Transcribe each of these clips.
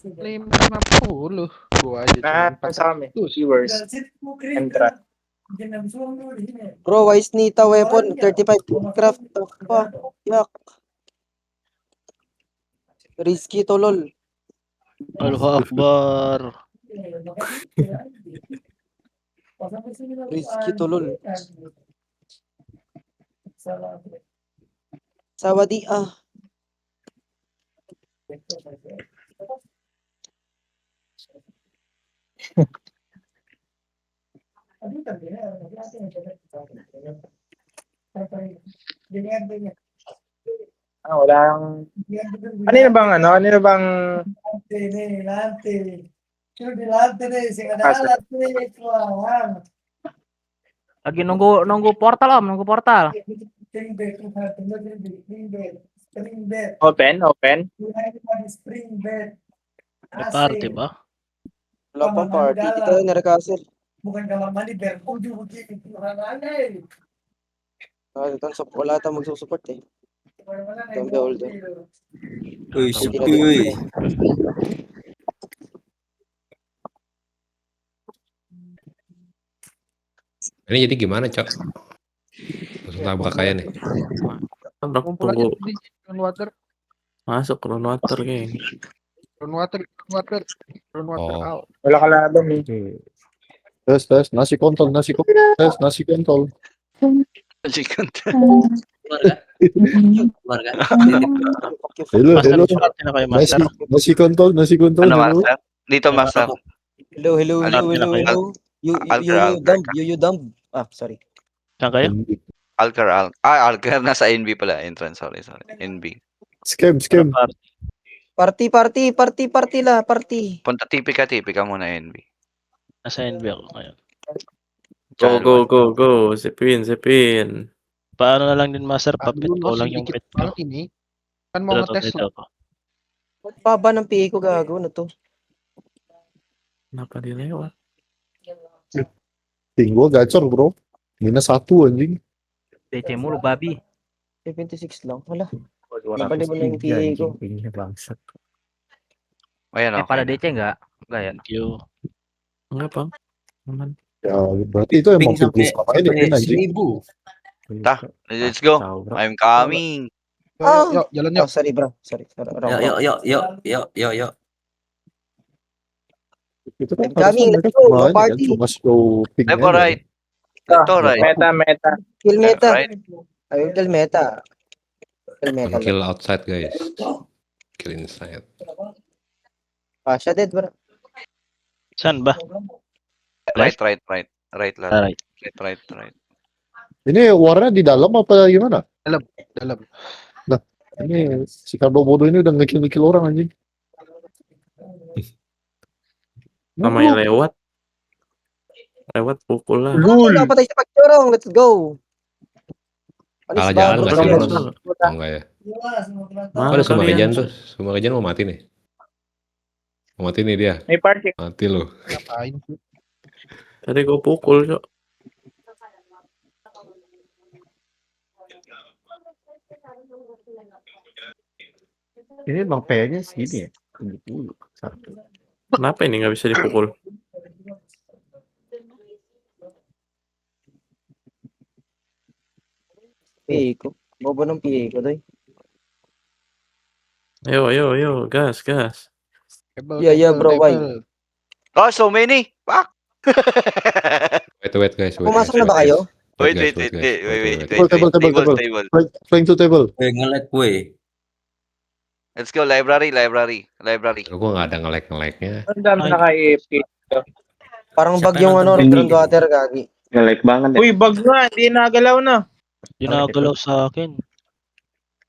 Claim ka na pulo. Buhay dyan. Sa amin. Viewers. Entra. Bro, wise Nita weapon, 35 craft. Fuck. Yak. Risky to lol. Allahu Akbar. Risky to lol. Sawadi ah. Wala kang... Ano bang ano? Ano na bang... Lagi nunggu portal om, nunggu portal. Open? May party ba? Wala pang party. Dito tayo narakasir. Wala tayong magsusupport eh. Don't be older. Uy, supi. Ini jadi gimana, Cok? Langsung tabrak aja nih. Tabrak Kumpul aja tunggu. di Run water. Masuk run water kayaknya. Run water Oh. out. Wala kalaban eh. Tes, nasi kontol. Warga. Warga. Hello. Party na kayo, Master. Nasi kontol. Ano, Master? Dito, Master. Hello. You dumb. Ah, sorry. Saan kayo? Alcar nasa NB pala. Entrance, sorry. NB. Scam. Party lah. Punta TP ka muna NB. Nasa NB ako ngayon. Go. Zipin. Paano na lang din, Master? Papit ko lang yung pet ko. Ini. Kan mau ngetes Dito ako. Pa ba ng PA ko gago na to? Kenapa dilewat? Tinggal gacor, bro. Minus 1 anjing. DC mulu babi. 76 lang. Wala. Balik mo na yung PA ko. Ayan, okay. Pada DC enggak? Enggak ya? Thank you. Enggak, Bang. Aman. Ya, berarti itu emang fitness makanya ini anjing. Let's go. I'm coming. Yuk, jalan yuk. Oh, sorry bro. Sorry. Yuk. Itu kan Coming, harusnya let's go, mereka no party. cuma show ping Left aja. or right? Left or right? Meta. Kill meta. Right. I will kill meta. Don't kill outside, guys. Kill inside. Siya dead bro. Saan ba? Right lang. Alright. Right. Ini warna di dalam apa gimana? Dalam. Ini si Cardo bodoh ini udah ngekill orang anjing. Namanya lewat pukul lah. Napatay sa pagturong. Let's go. Kalah jalan nggak sih, Bro. Bro? Oh, enggak ya. Mana Ada semua kalian? Rejan tuh. Semua Rejan mau mati nih. Mau mati nih dia. May party. Mati loh. Ngapain sih? Tadi gue pukul, Cok. Ini bang P-nya segini ya. 70. Kenapa ini nggak bisa dipukul? PA ko. Bobo ng PA ko doy. Ayo, gas. Yeah, bro, why? Oh, so many. Fuck. Wait, guys. Pumasok na ba kayo? Wait. Table. Table. Flying to table. Ngelag gue. Let's go, library. Gue nggak ada nge-lag-nya. Ang dami naka-AFK. Parang bag yung ano, ground water gagi. Uy, bag nga. Hindi nagalaw na. Ginagalaw sa akin.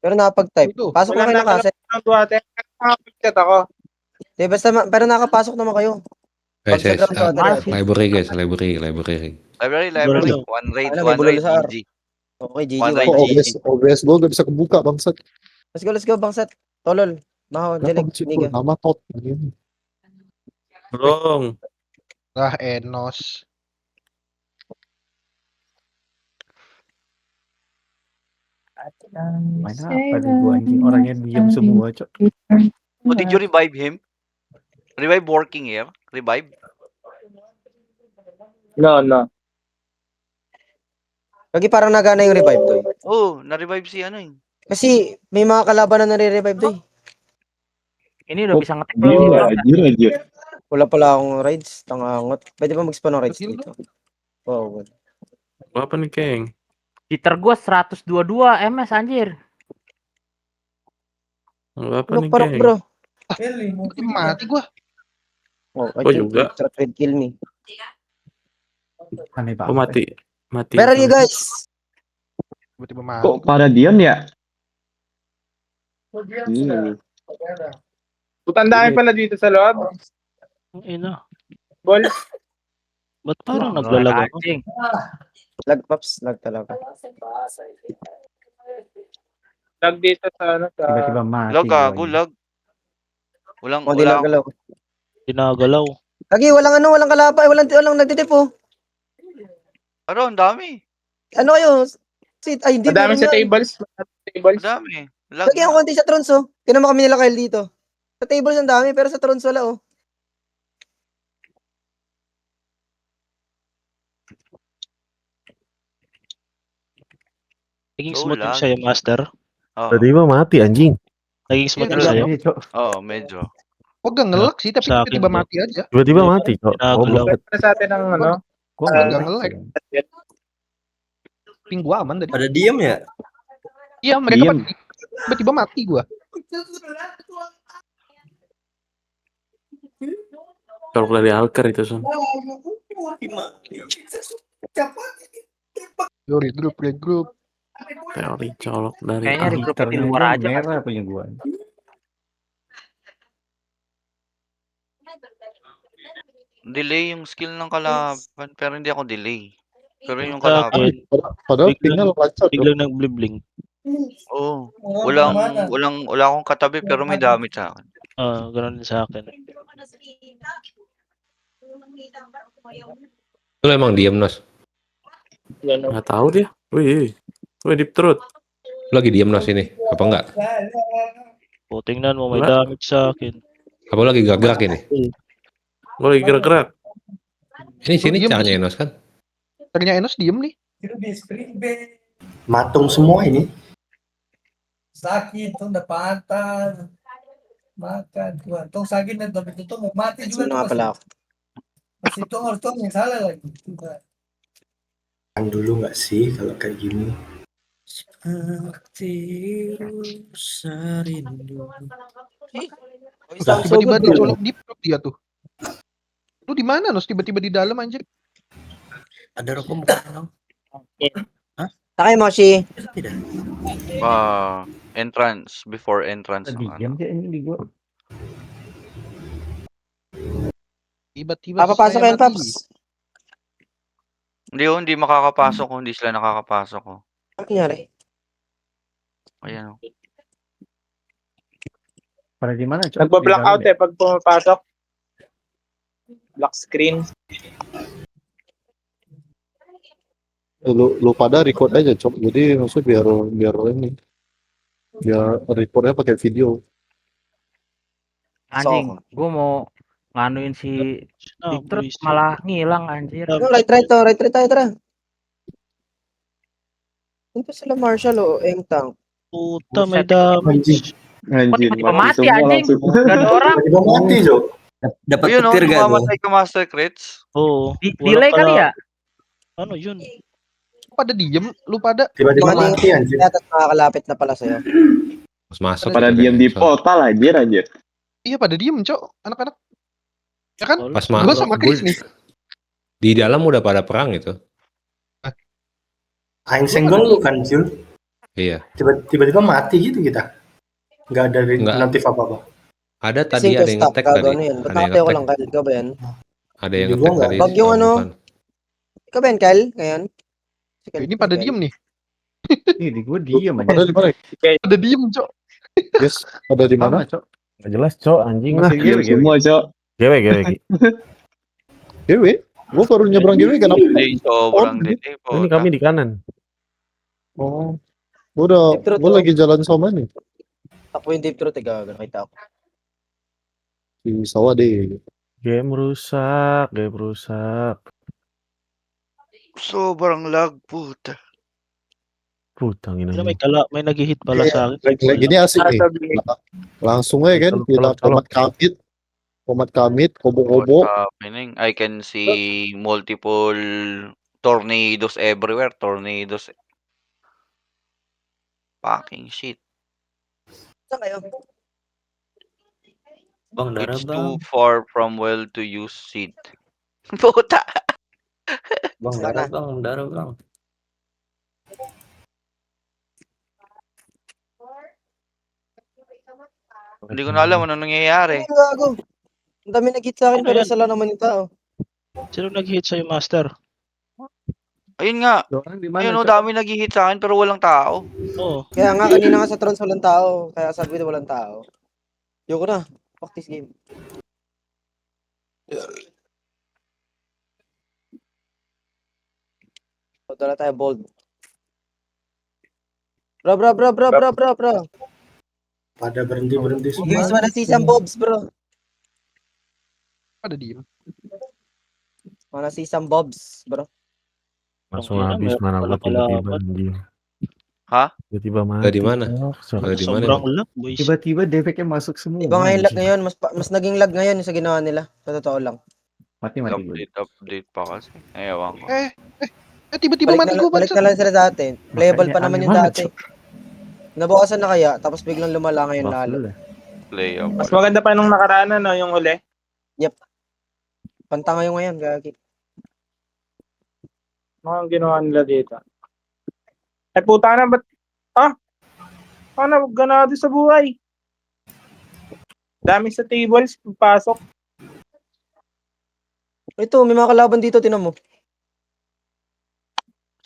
Pero nakapag-type. Pasok na kayo ng kaset. Ground water. Nakapag-chat ako. Di basta, pero nakapasok naman kayo. Guys, Pag sa ground water. library guys, library. Library. One raid, Ano, may bulol sa R. GG. Okay, GG. One Why? right. OBS gue gak bisa kebuka bangsat. Let's go, bangsat. Tolol. Maho, Kenapa Jelek, Niga. nama tot? Belum. Enos. Main apa nih gua anjing? Orangnya diam semua, Cok. Oh, did you revive him? Revive working here? Revive? No, no. Lagi parang nagana yung revive to. Oh, na-revive si ano eh. Kasi may mga kalaban na nare-revive to. Ini udah bisa ngetek Gila, belum? anjir. Wala pala akong raids. Tangangot. Pwede ba mag-spawn ng raids dito? Wow. Apa nih, Keng? Cheater gua 122 MS anjir. Apa nih, Parok Keng? bro. Mati gua. Oh, I Oh, think juga. Trade kill me. Aneh Oh, banget. mati. Where are you guys? Tiba-tiba mati. Kok pada diam ya? Tutandahin pala dito sa loob. Ina. Ball. Ba't parang Lag naglalag ako? anjing. Lag pops, lag talaga. Lag dito sa ano sa... Tiba-tiba mati. Lag, gua, gago, anjing. lag. Walang, O, di wala. nagalaw. Ginagalaw. Lagi, walang kalapa, walang nagtitip oh. Ano, ang dami. Ano kayo? Ay, hindi Madami meron sa yan. tables. Ang Tables. dami. Lag. Lagi ang konti sa trons oh. Tinan mo kami nila Kyle dito. Sa tables ang dami, pero sa trons wala oh. Naging So smooth yung lag. sa'yo, Master. Oo, ba mati, anjing? Naging smooth Iya, yung sa'yo. Iya, Cok. Oo, medyo. Huwag kang ngelag sih, tapi Sa akin tiba-tiba to. mati aja. Tiba-tiba mati, Cok. Ginagalaw. Pwede na sa atin ng ano. Gua Huwag nggak kang ngelag. Ping gua aman tadi. Pada diem ya? Iya, mereka Diem. tiba-tiba mati gua. Kalau dari Alker itu, Son. Yo, regroup. Teori colok dari Kayaknya Alker. regroup di luar aja. Merah punya gua. Delay yung skill ng kalaban, pero hindi ako delay. Pero yung Sa kalaban, akin, Padahal Biglang- tinggal lancar. biglang nag-blink. oo. Wala akong katabi, pero may damage sa akin. Ganun din sa akin. Lu emang diem, Nos. Nggak tahu dia. Wih, deep throat. Lu lagi diem, Nos, ini. Apa enggak? O, tingnan mo, may Wala. damage sa akin. Apa lu lagi gerak ini? Gue lagi gerak-gerak. Ini sini Diem, caranya Nos kan? Ternyata Enos diem nih. Matung semua ini. Sakit, tuh udah patah. Makan, tuan. Tong sakit dan tapi itu mau mati Sino juga nga pala ako? Masih tong harus tong yang salah lagi. Tuh, Yang dulu nggak sih kalau kayak gini? Tiba-tiba dicolok deep throat dia tuh. Lu di mana, Nos? Tiba-tiba di dalam anjir. Ada rokok bukan? Takay Moshi. Entrance, before entrance. ng Diam ano. sih ini di gua. Tiba-tiba Papapasok saya yan, mati. Paps. Hindi makakapasok kung hindi sila nakakapasok ko. Ano nangyari? Ayan. Pada di mana, Cok? Nagpa-blackout Di dalam ya? pag pumapasok. Black screen. Lu pada record aja, Cok. Jadi maksudnya biar ini. Biar recordnya pakai video. Anjing, gua mau nganuin si Ah, Victor bullshit. malah ngilang anjir. Yung right tayo, tara. Ito sila Marshall o Engtang. Puta, may Buset. damage. Kok tiba-tiba mati anjing? Gak ada orang. Tiba mati, Cok. Dapat Ayun, mamatay ka Master Crits. Oo. Delay Wala kali pala- ya? Ano yun? Lu pada diem, lu pada Tiba-tiba Mati. mati, anjir. Kaya nakakalapit na pala sa'yo. Mas masuk. Pada gitu diam kayaknya, di Son. portal anjir. iya pada diem, Cok. Anak-anak. Ya kan? Pas Gua masuk. sama Chris nih. Di dalam udah pada perang itu. Aing senggol lu kan, Jul. Iya. Tiba-tiba mati gitu kita. Nggak ada Nggak. notif apa-apa. Ada tadi Kasi ada yang stop ngetek ka, tadi. gano'n yan. Ba't Ada yang nakatayo ko ngetek. lang, Kyle? Ikaw ba yan? Ada yang Di ngetek gua tadi. Wag yung Oh, ano. bukan. Ikaw ba yan, Kyle? Ngayon? Si Kyle, Ini pada Kyle. diem nih. Ih, di gua diem aja. Pada di mana? Pada diem, Cok. Yes, ada di mana? Sama, Cok. Gak jelas, Cok. Anjing Nah, Diam semua, Cok. Gewe. GW? Gua baru nyebrang GW kenapa? Delay, sobrang Oh, delay po. Ini kami di kanan. Oh, Muna, Deep throat, mo oh. lagi jalan sama nih. Ako yung deep throat, nakita ako. Si Sawa deh. Game rusak, game rusak. Sobrang lag, puta. Putang ina Ano, niyo. may nag-hit pala sa akin. Lagi ini asik nih. Langsung aja kan, kita komat kamit, kobo-kobo. What's happening? I can see multiple tornadoes everywhere. Tornadoes. Fucking shit. Saan kayo? Bang, It's too far from well to use seed. Puta. Bang, Sana. darah bang. Hindi ko na alam ano nangyayari. Ay, gago. Ang dami nag-hit sa akin, Ano pero yan? sala naman yung tao. Sino nag-hit sa'yo, Master? Ayun nga. Ayun, dami nag-hit sa akin pero walang tao. Oo. Kaya nga, kanina nga sa Trons walang tao. Kaya sabi ko walang tao. Yoko na. Fuck this game. So, dala tayo bold. Bro. Pada berhenti Guys, wanna see some bobs, bro? Ada diem. Wanna see some bobs, bro? Langsung Tangina, habis meron mana pala gua tiba-tiba kalaban. anjing. Ha? Tiba-tiba mati. Ada di mana? So, Ada di mana? Sobrang lag, boys. tiba-tiba defeknya masuk semua. Iba nga yung lag ngayon. Mas naging lag ngayon yung sa ginawa nila. Sa totoo lang. Mati. Update pa kasi. Ewan ko. Tiba-tiba mati ko. Balik na lang sila dati. Playable pa naman yung dati. Nabukasan na kaya, tapos biglang lumala ngayon lalo. Play up. Mas maganda pa nung nakaraan no, yung huli. Pantanga yung ngayon, gagi. Mga ginawa nila dito. Ay puta na, ba't? Ano, ganado sa buhay. Dami sa tables, pasok. Ito, may mga kalaban dito, tinan mo.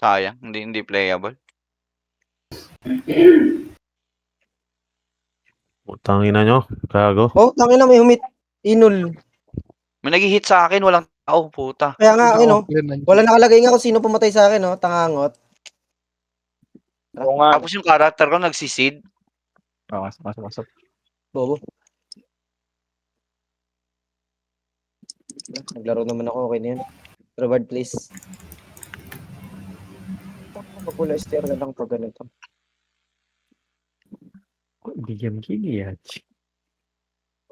Sayang, hindi playable. Utangin na nyo. Gago. Oh, tangin na, may humit. Inul. May nag-hit sa akin, walang tao, puta. Kaya nga, wala nakalagay nga kung sino pumatay sa akin, no? Tangangot. Oo nga. Tapos yung character ko nagsisid. Masuk. Bobo. Naglaro naman ako, okay na yan. Reward, please. Pagpula STR na lang pag ganito. Kok diam gini ya?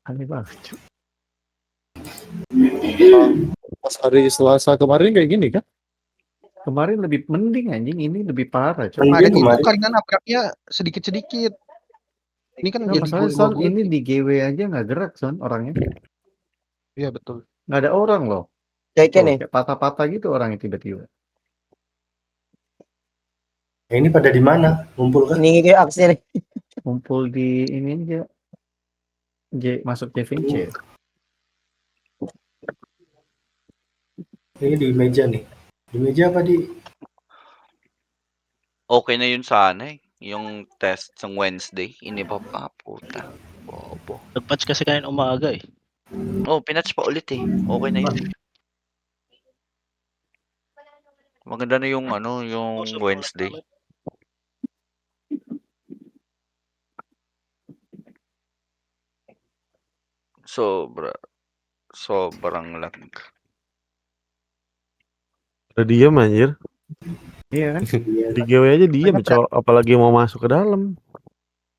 Aneh banget. Cuk. Pas hari Selasa kemarin kayak gini kan? Kemarin lebih mending anjing, ini lebih parah. Cuk. Ada itu karena nabraknya sedikit-sedikit. Ini kan Nggak, jadi masalahnya gol Son ini di GW aja nggak gerak Son orangnya. Iya betul. Nggak ada orang loh. Kayak Tuh, kayak patah-patah gitu orangnya tiba-tiba. Ini pada di mana? Ngumpul kan? Hiningi kayo action eh. Kumpul di ini aja. Masuk JVC. Ini di meja nih. Di meja apa di? Okay na yun sana eh. Yung test sa Wednesday. Iniba pa, puta. Bobo. Nag-patch kasi kanin umaga eh. Oh, pinatch pa ulit eh. Okay na yun. Maganda na yung yung Wednesday. Sobrang lag. Udah diem anjir. Iya kan? Di GW aja diem, cowok. Apalagi mau masuk ke dalam.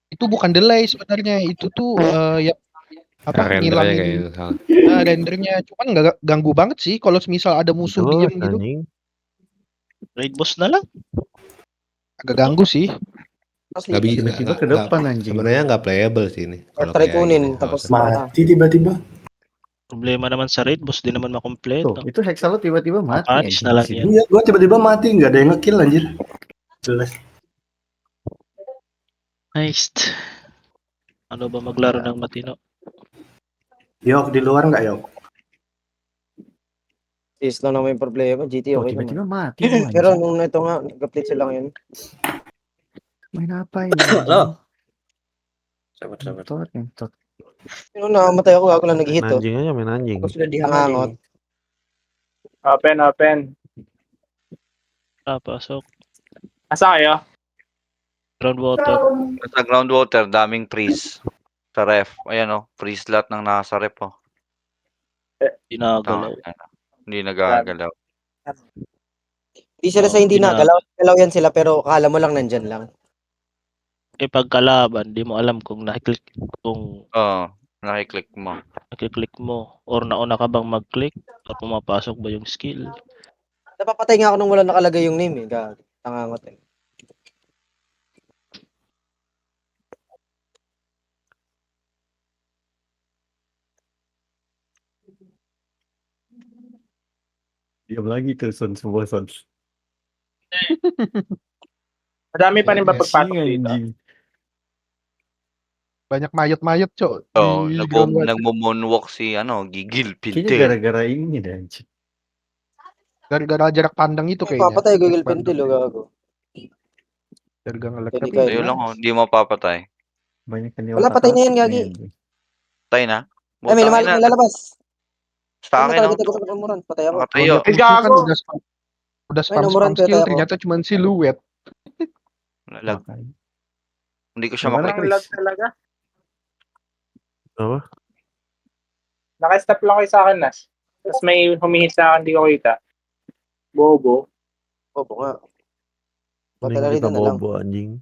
Itu bukan delay sebenarnya. Itu tuh ya apa Rendernya ngilangin kayaknya salah. rendernya. Cuman nggak ganggu banget sih kalau misal ada musuh diem gitu. Anjing. Raid boss na lang. Agak ganggu sih. Nggak bisa. Tiba-tiba ke depan anjing. Sebenarnya nggak playable sih ini. Kalau Try kayak kunin, gini. tapos Mati tiba-tiba. Problema naman sa raid boss, di naman Tuh, makompleto. itu Hexalo tiba-tiba mati. Panis anjing na lang di situ. yan. Iya, gua tiba-tiba mati, nggak ada yang ngekill anjir. Jelas. Nice. Ano ba maglaro ng matino? Yok, di luar nggak Yok? Is lang naman yung problema. GT Tuh, okay naman. tiba-tiba mati. tuh, Pero anjing. nung ito nga, nag-update sila ngayon. Main apa ini? Halo. Sabar. Entot. Yung nakamatay ako, ako lang nag-hit Main oh. anjing aja, main anjing. Tapos sila dihangangot. Open. Pasok. Asa kayo? Groundwater. Sa groundwater, daming freeze. Sa ref. Ayan o, freeze lot ng nasa ref o. Ginagalaw. Hindi nagagalaw. Hindi sila sa hindi na. Galaw yan sila pero akala mo lang nandyan lang. Eh pagkalaban, di mo alam kung Nakiklik mo. nakiklik mo or nauna ka bang mag-click or pumapasok ba yung skill. Napapatay nga ako nung wala nakalagay yung name eh. Tangangot eh. Diam lagi tuh Son semua Son. Madami pa rin ba pagpasok dito? Anjing. Banyak mayat-mayat, Cok. Oh, Di groundwater. nagmo-moonwalk si Gigil Kayaknya Pintil. gara-gara ini deh anjing. Gara-gara jarak pandang itu kayaknya. Papatay Google Pentil o gago. Gara-gara ngelag. Hindi Tapi kayo. Ayun lang hindi mo papatay. Banyak kan Wala, patay na yan, Gagi. Patay na? Ay, may lalabas. Sa akin Ano ako. talaga sa umuran? Patay ako. Nakatayo. Eh, gago. Udah spam umuran skill, kaya tayo. ternyata cuma siluet. Lag. Hindi ko siya Walang maklik. lag talaga. Apa? Naka-stop lang kayo sa akin, Nas. Tapos may humihit sa akin, di ko kita. Bobo. Opo nga. Mending Patay kita na lang. bobo anjing.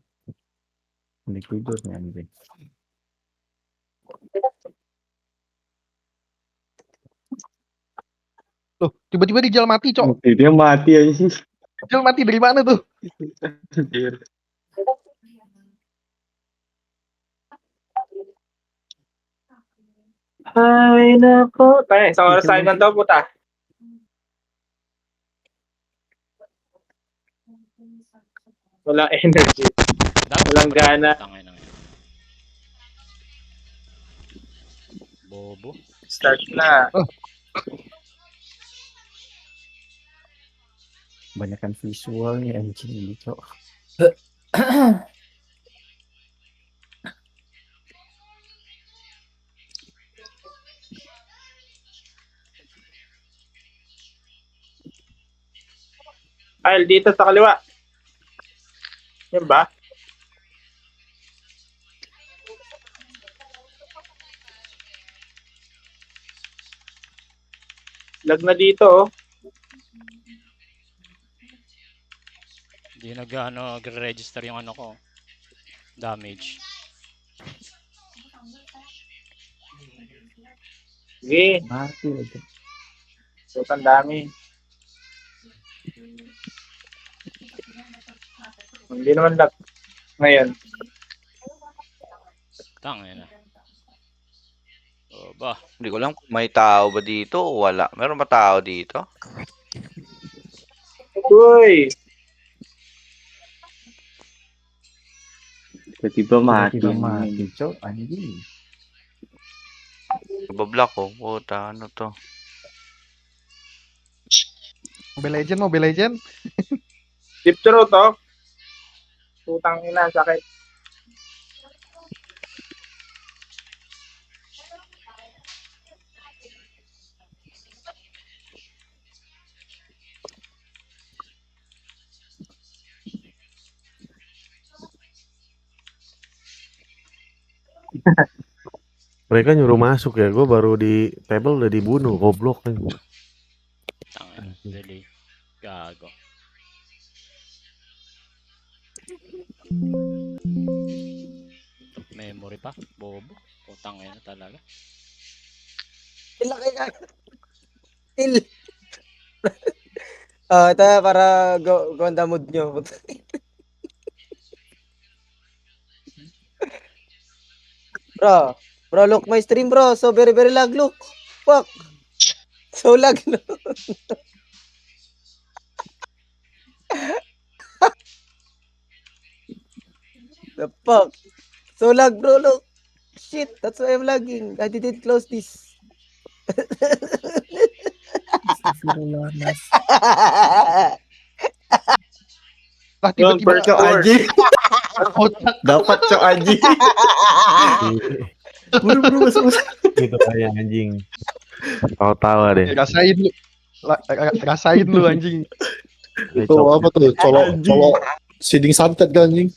Ini tidur nih anjing. Loh, tiba-tiba Rijal mati, Cok. Dia mati anjing. Rijal mati dari mana tuh? Ay, nako. Tayo, isang oras tayo ng to, puta. Walang energy. Walang gana. Bobo. Start na. Banyak kan visualnya anjing ini, Cok. Ay, dito sa kaliwa. Yan ba? Lag na dito, oh. Hindi nag-register yung ano ko. Damage. Sige, Mati lagi. sobrang dami. Hindi naman lag. Ngayon. Tangina na. O ba? Hindi ko alam kung may tao ba dito o wala. Meron ba tao dito? Uy! Tiba-tiba mati. Tiba-tiba mati, Cok. Anjing. Bablock ko. Puta, ano to? Mobile Legend. Deep throat, oh. Putang ina, sakit. Mereka nyuruh masuk ya, gue baru di table udah dibunuh, goblok kan. Tangina. Delay. Gago. Memory pa? Bobo. Putang ina talaga. Ilan kayo gago. Ito para go on the mood nyo. Bro, look my stream, bro. So very lag, look. Fuck. So lag, no? The fuck? So lag, bro, look. Shit, that's why I'm lagging. I didn't close this. Lah tiba-tiba Cok, anjing. Dapat Cok anjing. Buru-buru masuk. Gitu kayak anjing. Tawa-tawa deh. rasain lu anjing. Itu apa tuh? Colok siding santet kan anjing.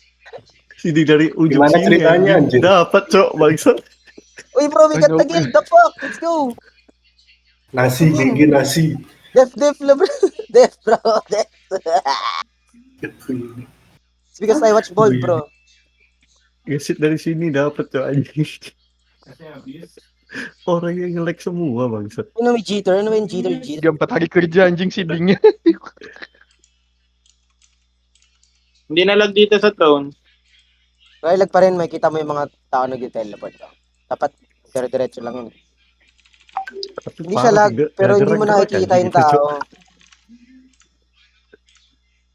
Sini dari ujung Gimana sini ceritanya, anjing? Dapat, Cok, bangsat. Uy, bro, we got the game. The fuck? Let's go. Nasi, tinggi nasi. Def, lah, bro. Def, bro. Def. It's because I watch Bold, bro. Gesit dari sini dapat, Cok, anjing. Orang yang nge-lag semua, bangsat. Ano may jitter? Ano may jitter? 3-4 hari kerja anjing seedingnya. Hindi nalag dito sa throne. Lag pa rin, makikita mo yung mga tao nag-teleport. Dapat dire-diretso lang yun. Hindi siya lag, pero hindi mo nakikita yung tao.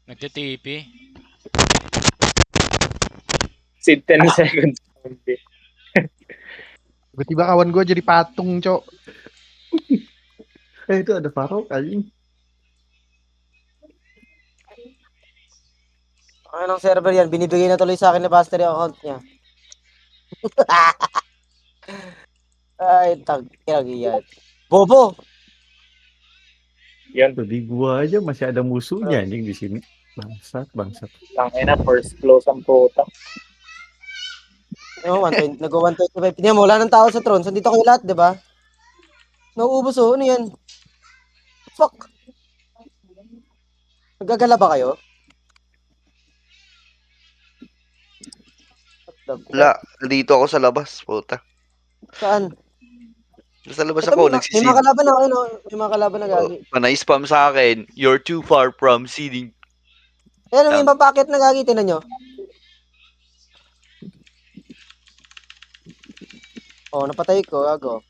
Nagtitipi. Seed 10 seconds. Tiba-tiba kawan gue jadi patung, Cok. Itu ada Farok, anjing. Anong server yan? Binibigay na tuloy sa akin ni Pastor yung account niya. Ay, tag-irag yan. Bobo! Yan. Tuh, di gua aja masih ada musuhnya anjing di sini. Bangsat. Tangina, first close ang puta. No, 120, nag-125. Tingnan mo, wala ng tao sa throne. So, dito kayo lahat, di ba? Nauubos, oh. Ano yan? Fuck! Nagagala ba kayo? Wala, dito ako sa labas, puta. Saan? Sa labas ako, May nagsisid. mga kalaban na kayo, no? May mga kalaban na gagi. Panay-spam sa akin, you're too far from seeding. Ayan, may mapakit na gagi. Tinan nyo. Oh, napatay ko, gago.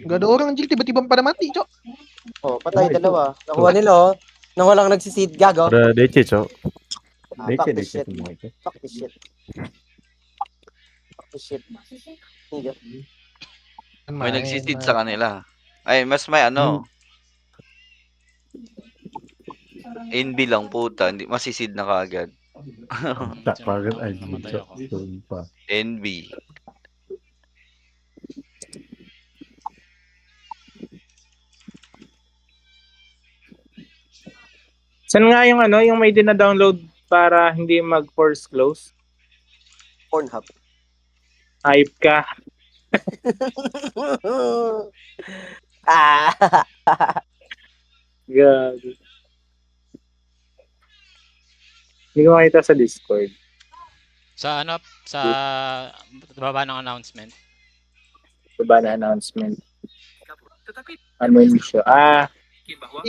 Gak ada orang anjing, tiba-tiba pada mati, Cok. Oh, patay dalawa. Nakuha nila, oh. Nang walang nagsisid, gago. Ada DC, Cok. Fuck this DC shit. semua itu. Fuck this shit. Fuck this shit. Nigga. May nagsisid sa kanila. Ay, mas may ano. NB lang puta, hindi masisid na kaagad. Tak banget anjing, Cok. Sumpah. NB. Saan nga yung ano, yung may dina-download para hindi mag-force close? Pornhub. Hype ka. Ah. Gago. Hindi ko makita sa Discord. Sa ano, sa baba ng announcement. Baba na announcement. Ano yung issue?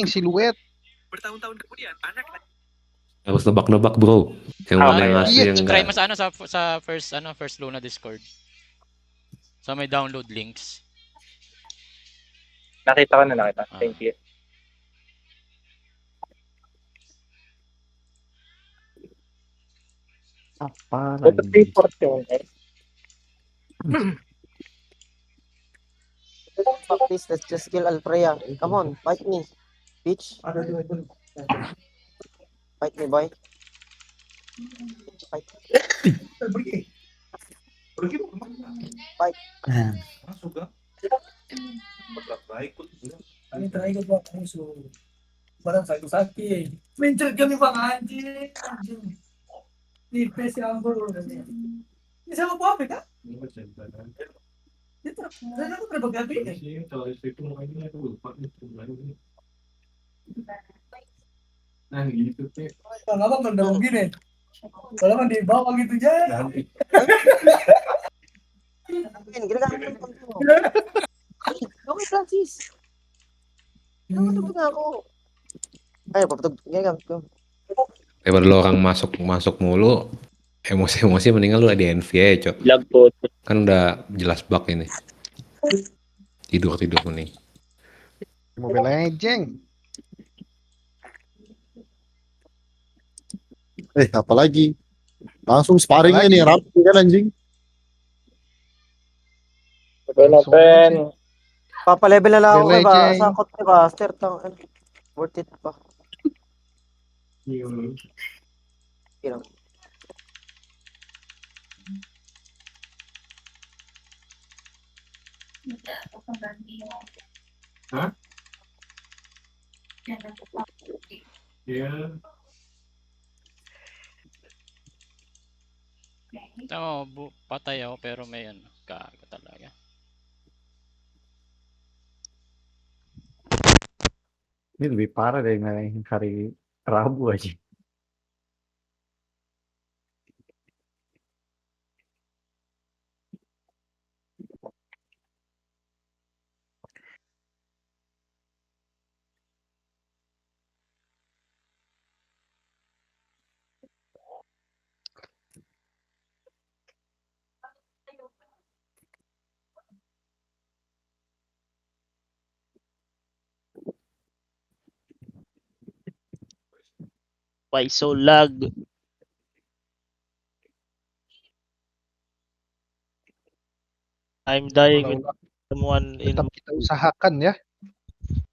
Yung silhouette. Tapos nabak-nabak, bro. Yung Ah, wala yung aso iya, yung... Try mo sa ano sa first Luna Discord. So may download links. Nakita ko na, nakita. Thank you. Apa Ito lagi? 3-4 yun eh. Fuck this, let's just kill Alfreya. Come on, fight me. Bitch. Fight me, boy. Fight. Fight. Ano try ko ba puso? Parang sakit. Mental kami mga anjing. Di pesi ang bro. Isa mo po ka? Dito. Sana ko trabaho gabi eh. Bang abang nandang gini. Wala man di bawa gitu dyan. Ginagamit ko mo. Okay, Francis. Nakatubog nga ako. Ay, papatog. Ginagamit ko. Daripada lo orang masuk mulu, emosi-emosi mendingan lu di NV aja, Cok. Lag po. Kan udah jelas bug ini. Tidur nih. Mobile Legends. Apalagi? Langsung sparring nih, rapi kan anjing. Open. Papalevel na lang ako Mobile ba? Legends. Sa kot ni Buster. Worth it pa. Tama, patay ako pero may ano, kaga talaga. Ini lebih parah dari ngalahin hari Rabu aja. Why so lag? I'm dying with someone in Tetap kita usahakan ya.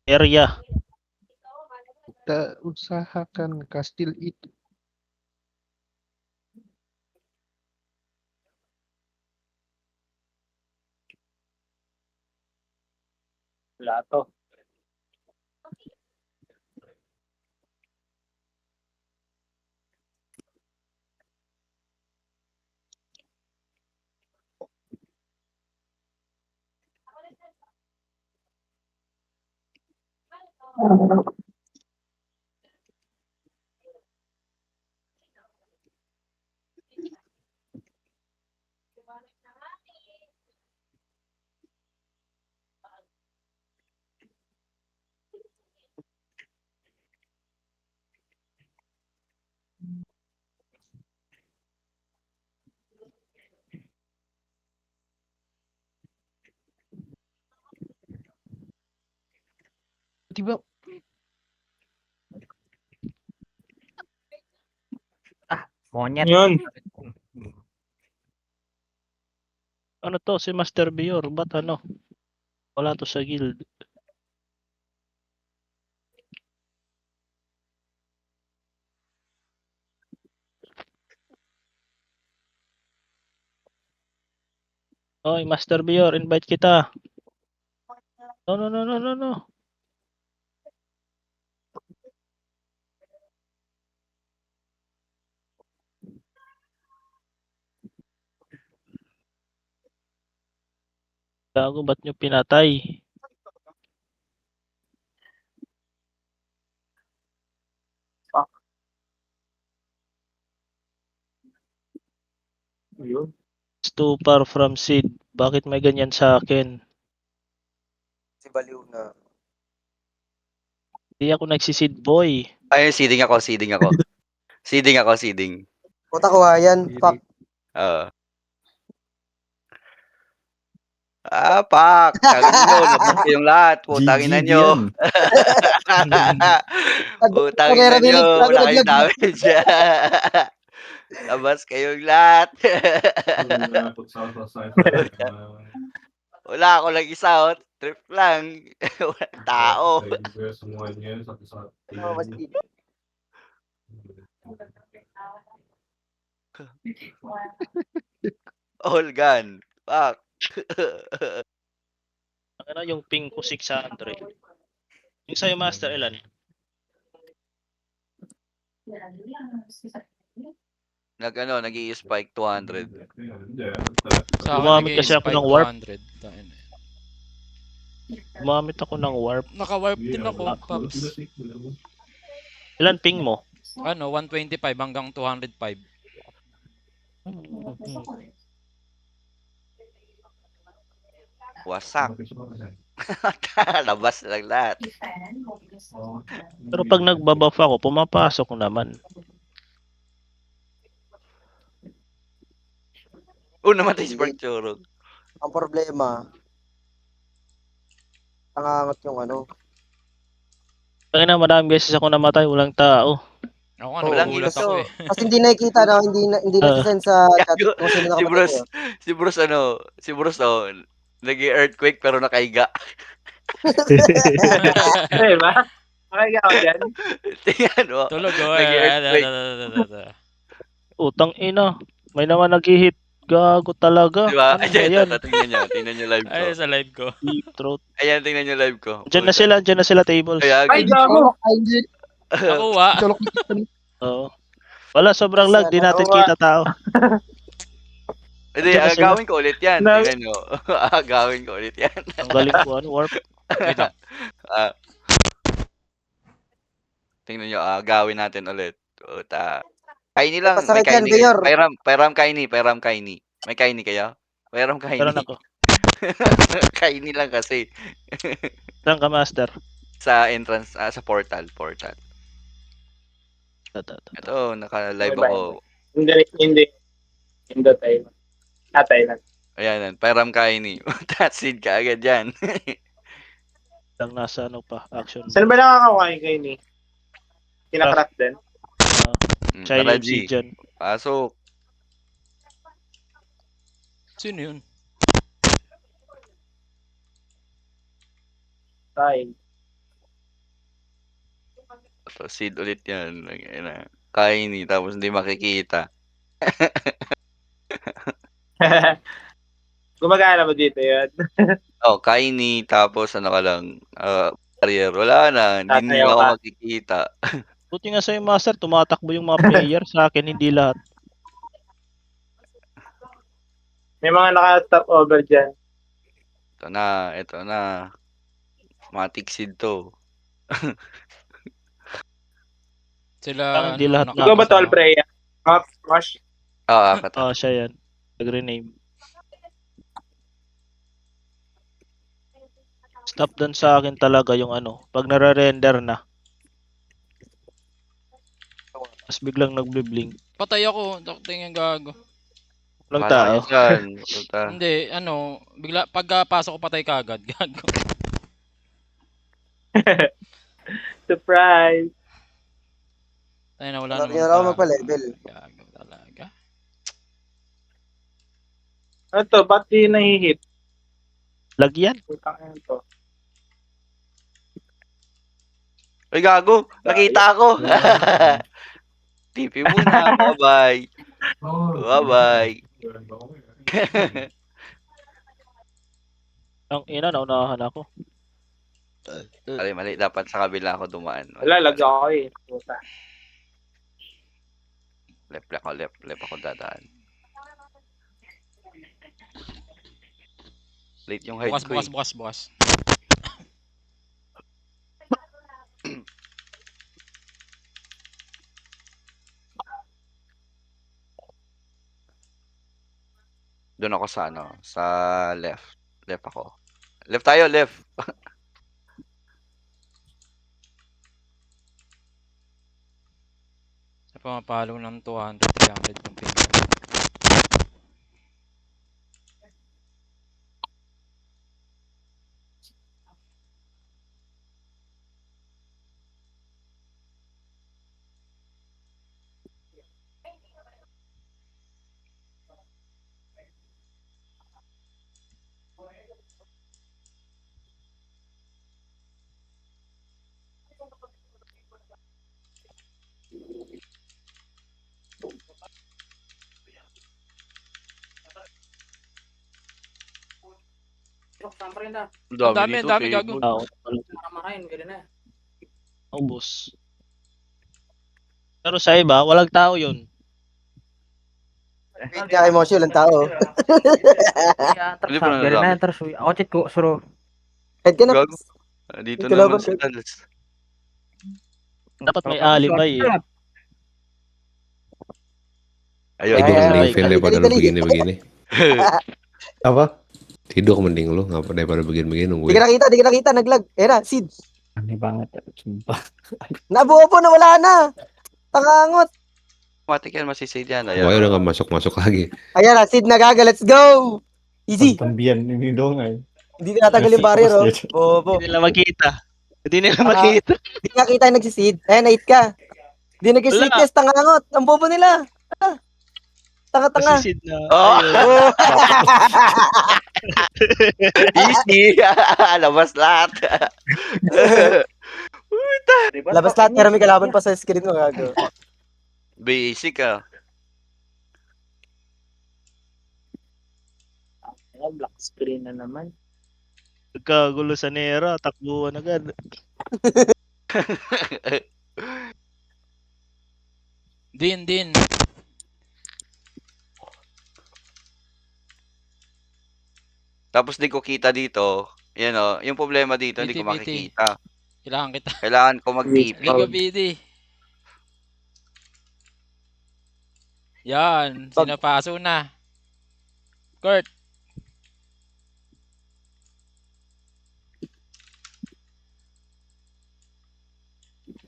area. Kita usahakan kastil itu. Wala to. Tiba Monyet. Yun. Ano to si Master Bior? Ba't ano? Wala to sa guild. Oy, Master Bior, invite kita. No. Gago, ba't nyo pinatay? Yun. It's too far from Sid. Bakit may ganyan sa akin? Si Baliw na. Hindi ako nagsisid boy. Ay, seeding ako. Seeding. Puta ko yan. Fuck. Pak! Tangin nyo, labas kayong lahat. Putangin na nyo. Putangin na nyo. Wala kayong damage. Labas kayong lahat. Wala ako lang isa. Trip lang. Walang tao. All gun. Pak. Ano yung ping ko 600? Yung sa'yo, Master, ilan? Nag-i-spike 200. Sa akin, Gumamit kasi ako ng warp. 200. Tain. Gumamit ako ng warp. Naka-warp din ako, Paps. Ilan ping mo? Ano, 125 hanggang 205. Wasak. Labas lang lahat. Pero pag nagbabuff ako, pumapasok naman. Namatay si Barchurog. Ang problema, nangangat yung ano. Kaya na madami beses ako namatay, walang tao. Ako nga, Walang nagugulat iso. ako eh. Kasi hindi nakikita na, hindi na-send sa chat kung sino Si nakamatay Bruce, sa'yo. nag-earthquake pero nakaiga. Diba? Nakaiga ako dyan. Tingnan mo. Tulog oh. Nag-earthquake. Utang ina. May naman nag-hit. Gago talaga. Diba? Ano ba yan? Tingnan nyo live ko. Ay, sa live ko. Deep throat. Ayan, tingnan nyo live ko. Diyan na sila tables. Ay, gago! Nakuha. Oo. Wala, sobrang lag. Di natin kita tao. Hindi, Diyan na sila. agawin ko ulit yan. Na- Tingnan nyo. Agawin ko ulit yan. Ang galing ko, ano, warp. Wait lang. Ah. Tingnan nyo, agawin natin ulit. Puta. Kaini lang, may Pasakit yan, kaini. Mayor. Pairam kaini. May kaini kayo? Pairam kaini. Meron ako. Kaini lang kasi. Saan ka, Master? Sa entrance, sa portal. Ito, naka-live Bye-bye. ako. Hindi. Hindi tayo. Thailand. Ayan, pairam kaini. Tatsid ka agad yan. Lang nasa ano pa, action. Saan ba nakakawain kayo ni? Kinakrak din? Shiny Tara, G. Obsidian. Pasok. Sino yun? Tayo. So, seed ulit yan. Kaini, tapos hindi makikita. Gumagana ba dito yun? Oh, kaini, tapos ano ka lang, barrier. Wala na, hindi Tatayo ako ka. makikita. Buti nga sa'yo, Master, tumatakbo yung mga player. Sa akin, hindi lahat. May mga naka-stop over dyan. Ito na. Matic seed to. Sila, Hindi lahat na. Ikaw ba tol, Freya? Rush? Oo, siya yan. Nag-rename. Stop dun sa akin talaga yung ano, pag nare-render na. Tapos biglang nagbi-blink. patay ako. Tingin gago. Walang tao. Hindi, ano, bigla, pagkapasok ko patay kagad. Gago. Surprise! Tayo na, wala Wala naman. ako magpa-level. Gago talaga. Ano to? Ba't di nahihit? Lagyan. Putang ina to. Ay, gago! Nakita ako! TP muna. Bye-bye. Bye-bye. Ang ina, naunahan ako. Mali. Dapat sa kabila ako dumaan. Wala, lag ako eh. Puta. Left ako dadaan. Late yung height ko eh. Bukas. Doon ako sa sa left. Left ako. Left tayo, left. Sa pumapalo ng 200, 300 yung pin. Ang dami, gago. Oo. Oh, Ubus. Pero sa iba, walang tao yun. Kaya kay Moshi, walang tao. Hindi pa na Head ka na. Gago. Dito Ito naman laban si ko. Tals. Dapat may alibay eh. Tidur Ay, mending ay, feel ay, daripada dali, dali. begini-begini. Apa? Tidur mending lu ngapa daripada begini-begini Di ka nungguin. nakita, naglag. Era, Sid. Aneh banget. Sumpah. Nabuo po na wala na. Takangot. Matik yan, masisave yan. Pokoknya udah gak masuk-masuk lagi. Ayan na, Sid nagaga. Let's go. Easy. Pembian ini dong ay. Hindi na natanggal yung barrier, oh. Bobo. Hindi nila makita. Hindi nila makita. Hindi nakita yung nagsisid. Ayan, na-hit ka. Hindi nagsisid, Wala. yes, tangangot. Ang bobo nila. Ah. Tanga-tanga. Masisid na. Oh! Ayun. Easy! Labas lahat. Labas lahat, pero may kalaban pa sa screen mo, gago. Basic ah. Black screen na naman. Nagkagulo sa Nera, takbuhan agad. Din. Tapos di ko kita dito. Yan o, yung problema dito, hindi ko PT. makikita. Kailangan kita. Kailangan ko mag-TP. Ligo PD. Yan. Sinapaso na. Kurt.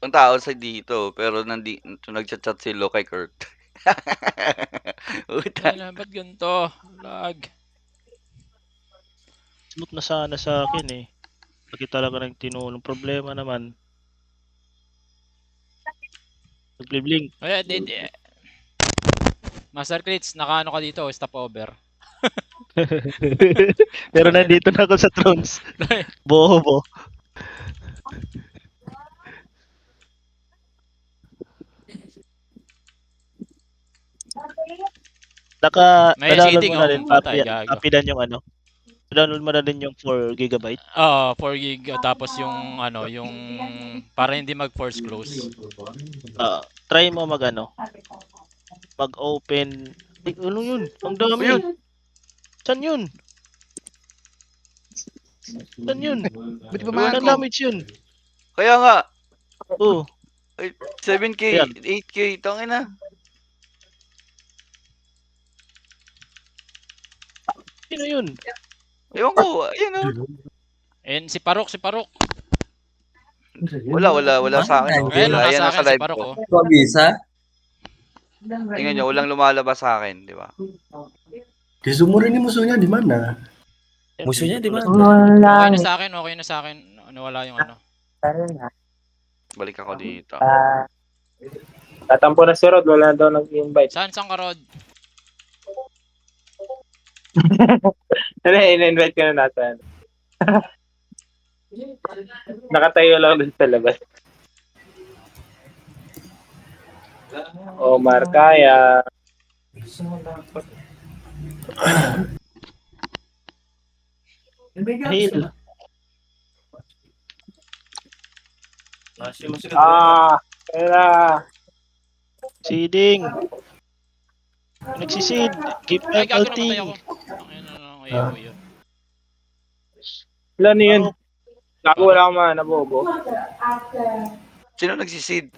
Ang tao sa dito, pero nagchat-chat si Lo kay Kurt. Uta. Ay na, ba't ganito? Lag. Smooth na sana sa akin eh. Lagi talaga ng tinulong. Problema naman. Naglibling. Ay, Master Crits, nakaano ka dito, stopover. Pero nandito na ako sa Thrones. Bobo. May Na-download seating, mo na oh, rin, patay, gago. papidan yung ano. Na-download mo na din yung 4 GB. Oo, 4 gig. Tapos yung ano, yung para hindi mag-force close. Try mo mag-open. Ay, ano yun? Ang dami. Ayun. Saan yun? Saan yun? Ba't ba Walang mako? damage yun. Kaya nga, Oh, 7K, Ayan. 8K, tangin na. sino yun? Ewan ko, ayun o. And si Parok. Wala sa akin. Oh. Ayun, Ayan nasa sa akin si live Parok, ko. oh. Tingnan nyo, walang lumalabas sa akin, di ba? Disumurin ni musuhnya di mana? Musuhnya di mana? Okay na sa akin. Nawala yung ano. Balik ako dito. Tatampo na si Rod, wala na daw nag-invite. Saan ka, Rod? Ano, in-invite ka na natin. Nakatayo lang dun sa labas. Omar Kaya. Heal. Kaya. Seeding. Nagsisid. Keep Ay, gago, penalty. namatay ako. Ayun. Wala na yun. Gago, wala akong mana, bobo. Sino nagsisid?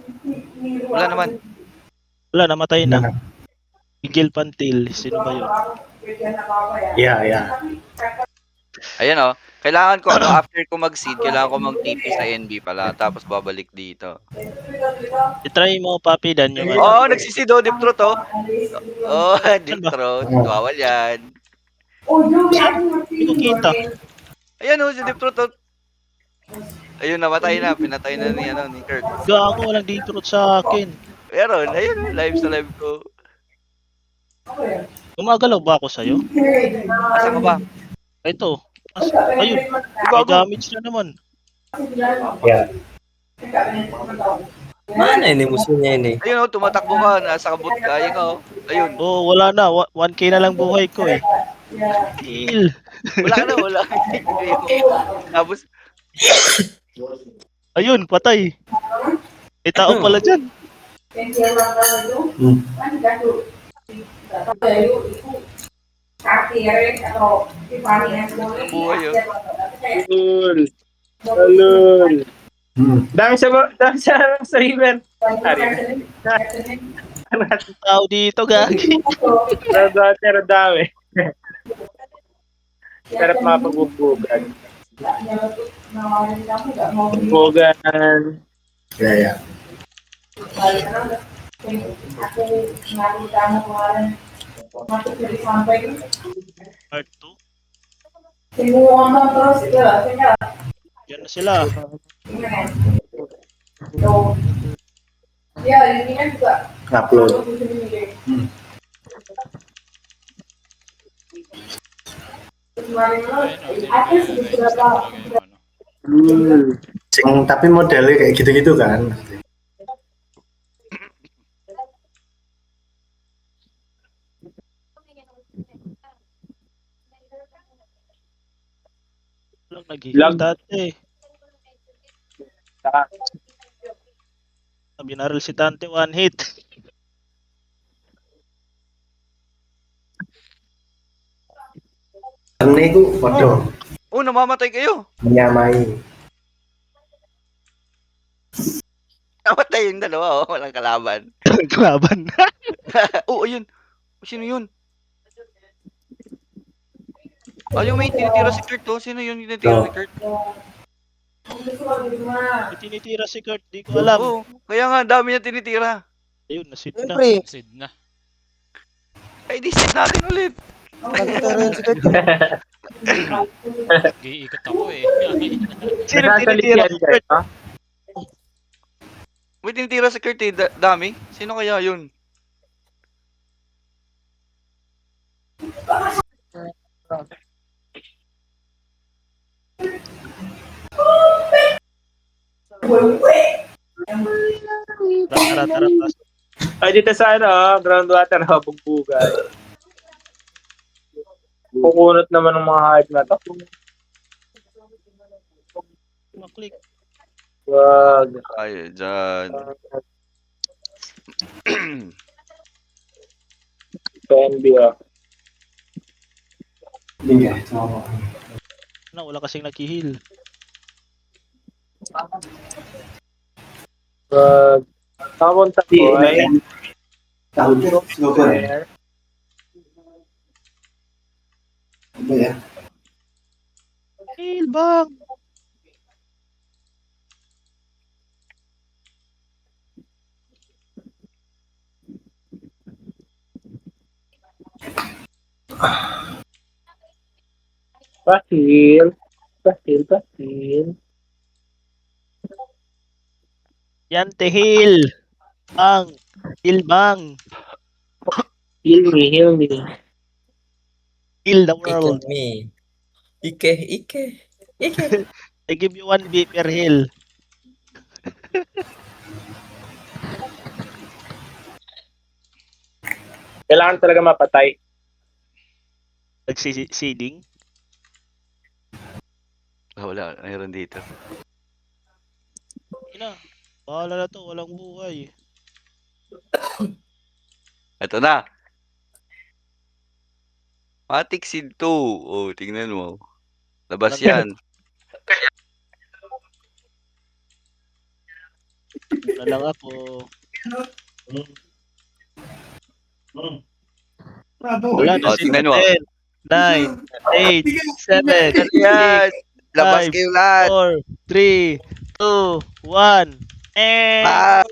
Wala naman. Wala, namatay na. Miguel Pantil. Sino ba yun? Ya. Ayan o. Kailangan ko, after ko mag-seed, kailangan ko mag-TP sa NB pala, tapos babalik dito. I-try mo, papidan yung Oo, nagsisid o, Deep Throat o. Oo, Deep Throat. Bawal yan. Hindi ko kita. Ayan o, si Deep Throat o. Ayun, namatay na. Pinatay na ni Kurt. Gago, walang D-Truth sa akin. Meron, ayun, live sa live ko. Gumagalaw ba ako sa'yo? Asa ka ba? Ito. Ayun. May damage na naman. Ya. Mana ini musuhnya ini? Ayun o, tumatakbo ka. Nasa kabot ka. Ayun o. Ayun. Oh, wala na. 1K na lang buhay ko eh. Heal. Wala. Tapos, Ayun, patay. May tao pala dyan. buhay o. Alul. Dami sa river. Tao dito, gagi. Pero dami. Sarap mapagbubugan. Bugan. Ya. Part 2. Yan na sila. Upload. Tapi modelnya kayak gitu-gitu kan. Walang nag-heal dati. Binaril si Tante, one hit. Karena itu foto Oh, namamatay kayo. menyamai. Namatay yung dalawa, oh. Walang kalaban. Kalaban. Oh, ayun. Sino yun? Yung may tinitira si Kurt, oh. Sino yun yung tinitira ni Kurt? May tinitira si Kurt, di ko alam. Oo, kaya nga, dami niya tinitira. Ayun, nasit na. Siyempre, Sid na. Ay, di set natin ulit. nagtuturo yan si Kurt. Nag-iikot ako eh. Sino Nasasalit tinitira yan si Kurt? kayo? May tinitira si Kurt, eh. Dami. Sino kaya yun? Tara, tara, pasok. Ay, dito sa groundwater, bugbugan. Kukunot naman ng mga hype na to. Maklik. Wag. Ay, dyan. PNB, Iya, cowok. Wala kasing nag-heal. Wag. Kapunta ko ay Tahu dia, siapa? Apa ya? Heal, bang! Pahil. Pahil. Yan, te heal! Bang! Heal, bang! Heal me. Heal the world. me. Ike. I give you 1 B per heal. Kailangan talaga mapatay. Nagsisiding. Wala, mayroon dito. Ina, bahala na to, walang buhay. Ito na. Matic Seed 2. Oh, tingnan mo. Labas yan. Na lang ako. Wala na Oh, tingnan mo. 10, 9, 8, 7, Ano yan? Labas 5, kayo lahat. 4, 3, 2, 1. Ah!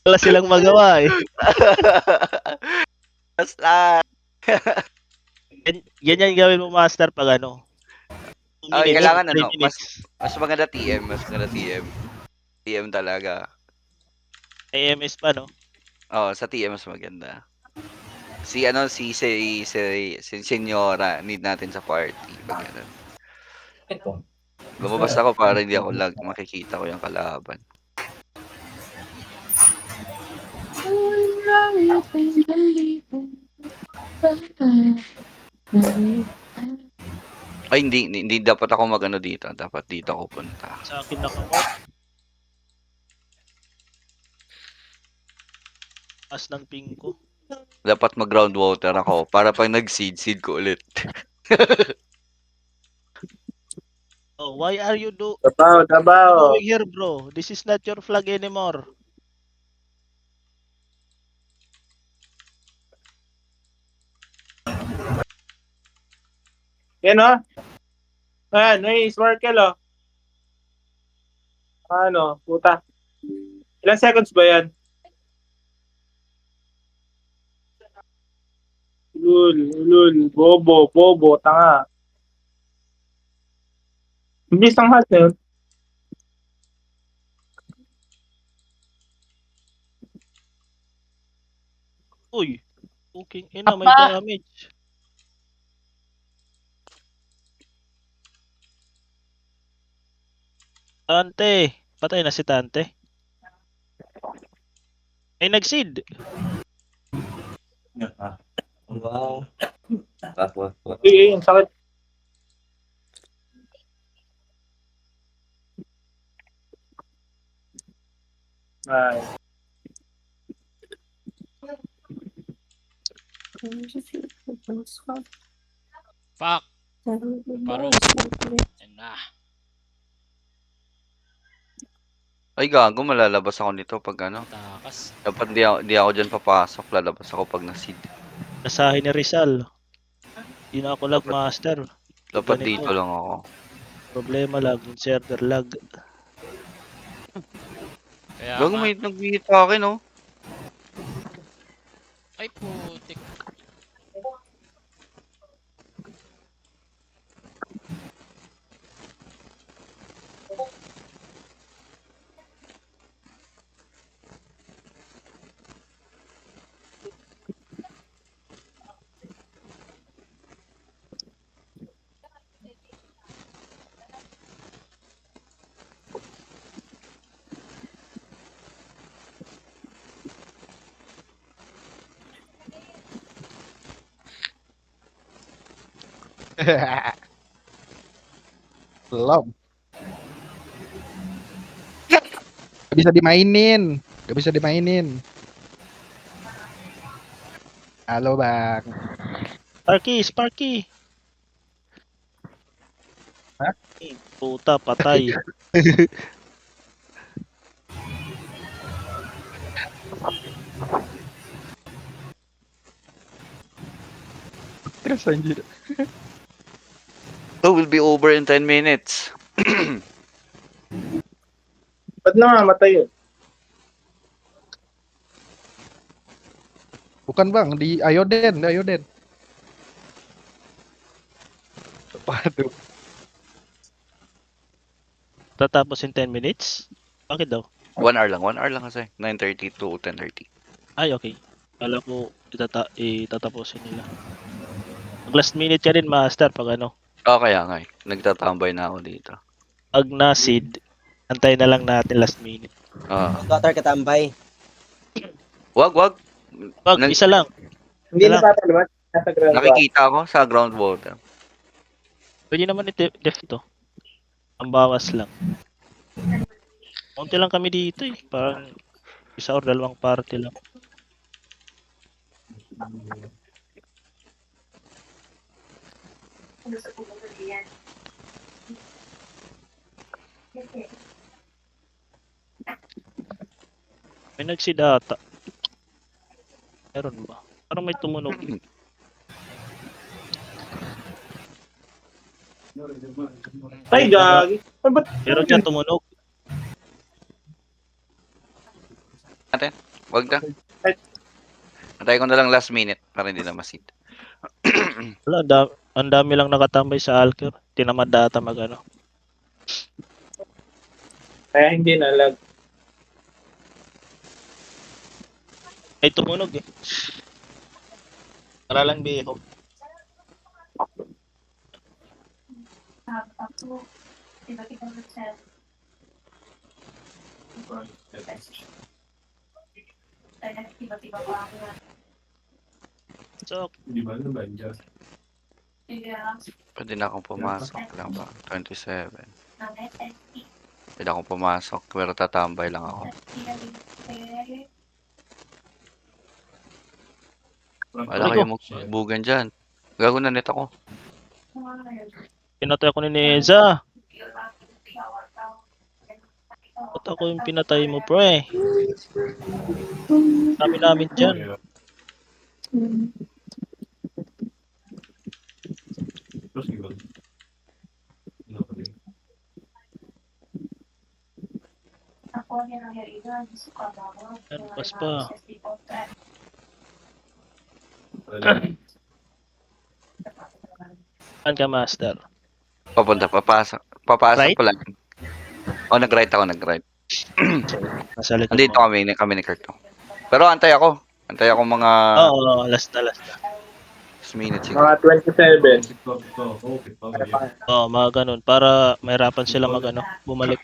Wala silang magawa eh. Basta. Ganyan gawin mo, master, pag ano. 2 Oh, minutes, kailangan 3 ano, minutes. mas maganda TM, TM talaga. AMS pa, no? Oh, sa TM mas maganda. Si Senyora need natin sa party pag ganun. Lumabas ako para hindi ako lag, makikita ko yung kalaban. Ay, hindi dapat ako magano dito. Dapat dito ako punta. Sa akin nakamot. As ng ping ko. Dapat mag-groundwater ako para pag nag-seed ko ulit. Oh, why are you Dabaw. going here, bro? This is not your flag anymore. Yan o. Ayan, may sparkle o. Ano, puta. Ilang seconds ba yan? Lul, bobo, tanga. Hindi isang hat na yun. Uy, cooking ina, may damage. Tante, patay na si Tante. Ay, nag-seed. Wow. Ang sakit. Ay. Fuck! Paro. Yan na. Ay, gago, malalabas ako nito pag ano. Takas. Dapat di ako dyan papasok. Lalabas ako pag na-seed. Nasahin ni Rizal. Di na ako lag master. Dapat Ganito. dito lang ako. Problema lag, yung server lag. Kaya Gago, nga. may nag-hit sa akin, oh. Ay, putik. Belum. Gak bisa dimainin. Gak bisa dimainin. Halo, Bang. Sparky! Hah? Puta, patay. Terus anjir. Oh, will be over in 10 minutes. Ba't namamatay yun? Bukan, Bang, di Ayoden, di Ayoden. Waduh. Tatapos in 10 minutes? Bakit daw? 1 hour lang kasi. 9:30 to 10:30. Ay, okay. Kala ko itatapusin nila. Mag last minute ka din, master, pag ano. Oh, kaya nga eh. Nagtatambay na ako dito. Pag na-seed, antay na lang natin last minute. Daughter katambay. Wag. Wag, isa lang. Hindi Wala. na papaliwan. Nasa ground. Nakikita ako sa ground water. Pwede naman i-def to. Ang bawas lang. Konti lang kami dito eh. Parang isa or dalawang party lang. May nagsidata. Meron ba? Parang may tumunog. Ay, gagi. Meron dyan tumunog. Natin? Wag na. Antay ko na lang last minute para hindi na masid. Wala, ang dami lang nakatambay sa Alker. Tinamad data mag ano. Kaya hindi na lag. Ay tumunog eh. Para lang biho. So, Pwede na akong pumasok lang ba? 27. Pwede akong pumasok pero tatambay lang ako. Wala kayo magbugan dyan. Gago na net ako. pinatay ako ni Neza. Ba't ako yung pinatay mo, pre? Kami namin dyan. Ano pas pa? Saan ka, master? Papunta, papasok Right? pa lang. Oh, nag-right ako, nag-right. Nasa likod Andito mo. kami ni Kirk. Pero antay ako. Antay ako mga Oo, last na. minutes siguro. Mga 27. Oo, mga ganun. Para mahirapan sila mag ano, bumalik.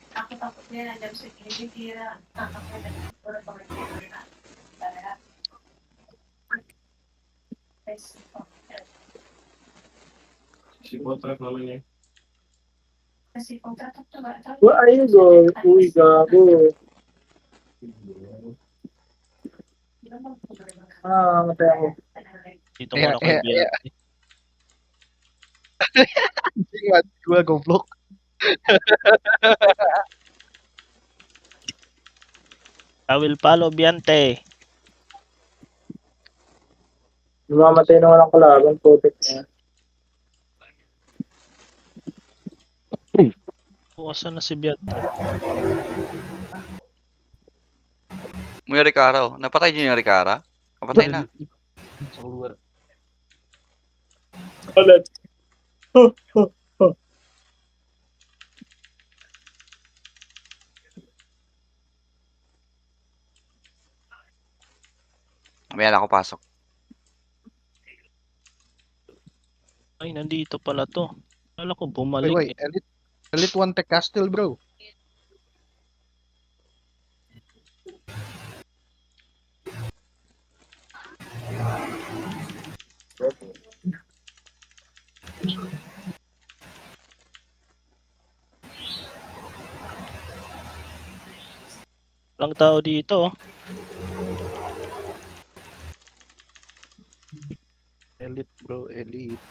Where are you going? Uy, gago. Matay ako. Dito muna ako yung Biante. Gua goblok. I will follow Biante. Lumamatay na walang kalaban, putik na. Bukasan na si Biante. May Ricara, oh. Napatay niyo yung Ricara? Napatay na. Ulit. Mamaya na ako pasok. Ay, nandito pala to. Kala ko Wait, bumalik. wait. Elite 1 Tech Castle, bro. Walang tao dito. Oh. Elite, bro. Elite.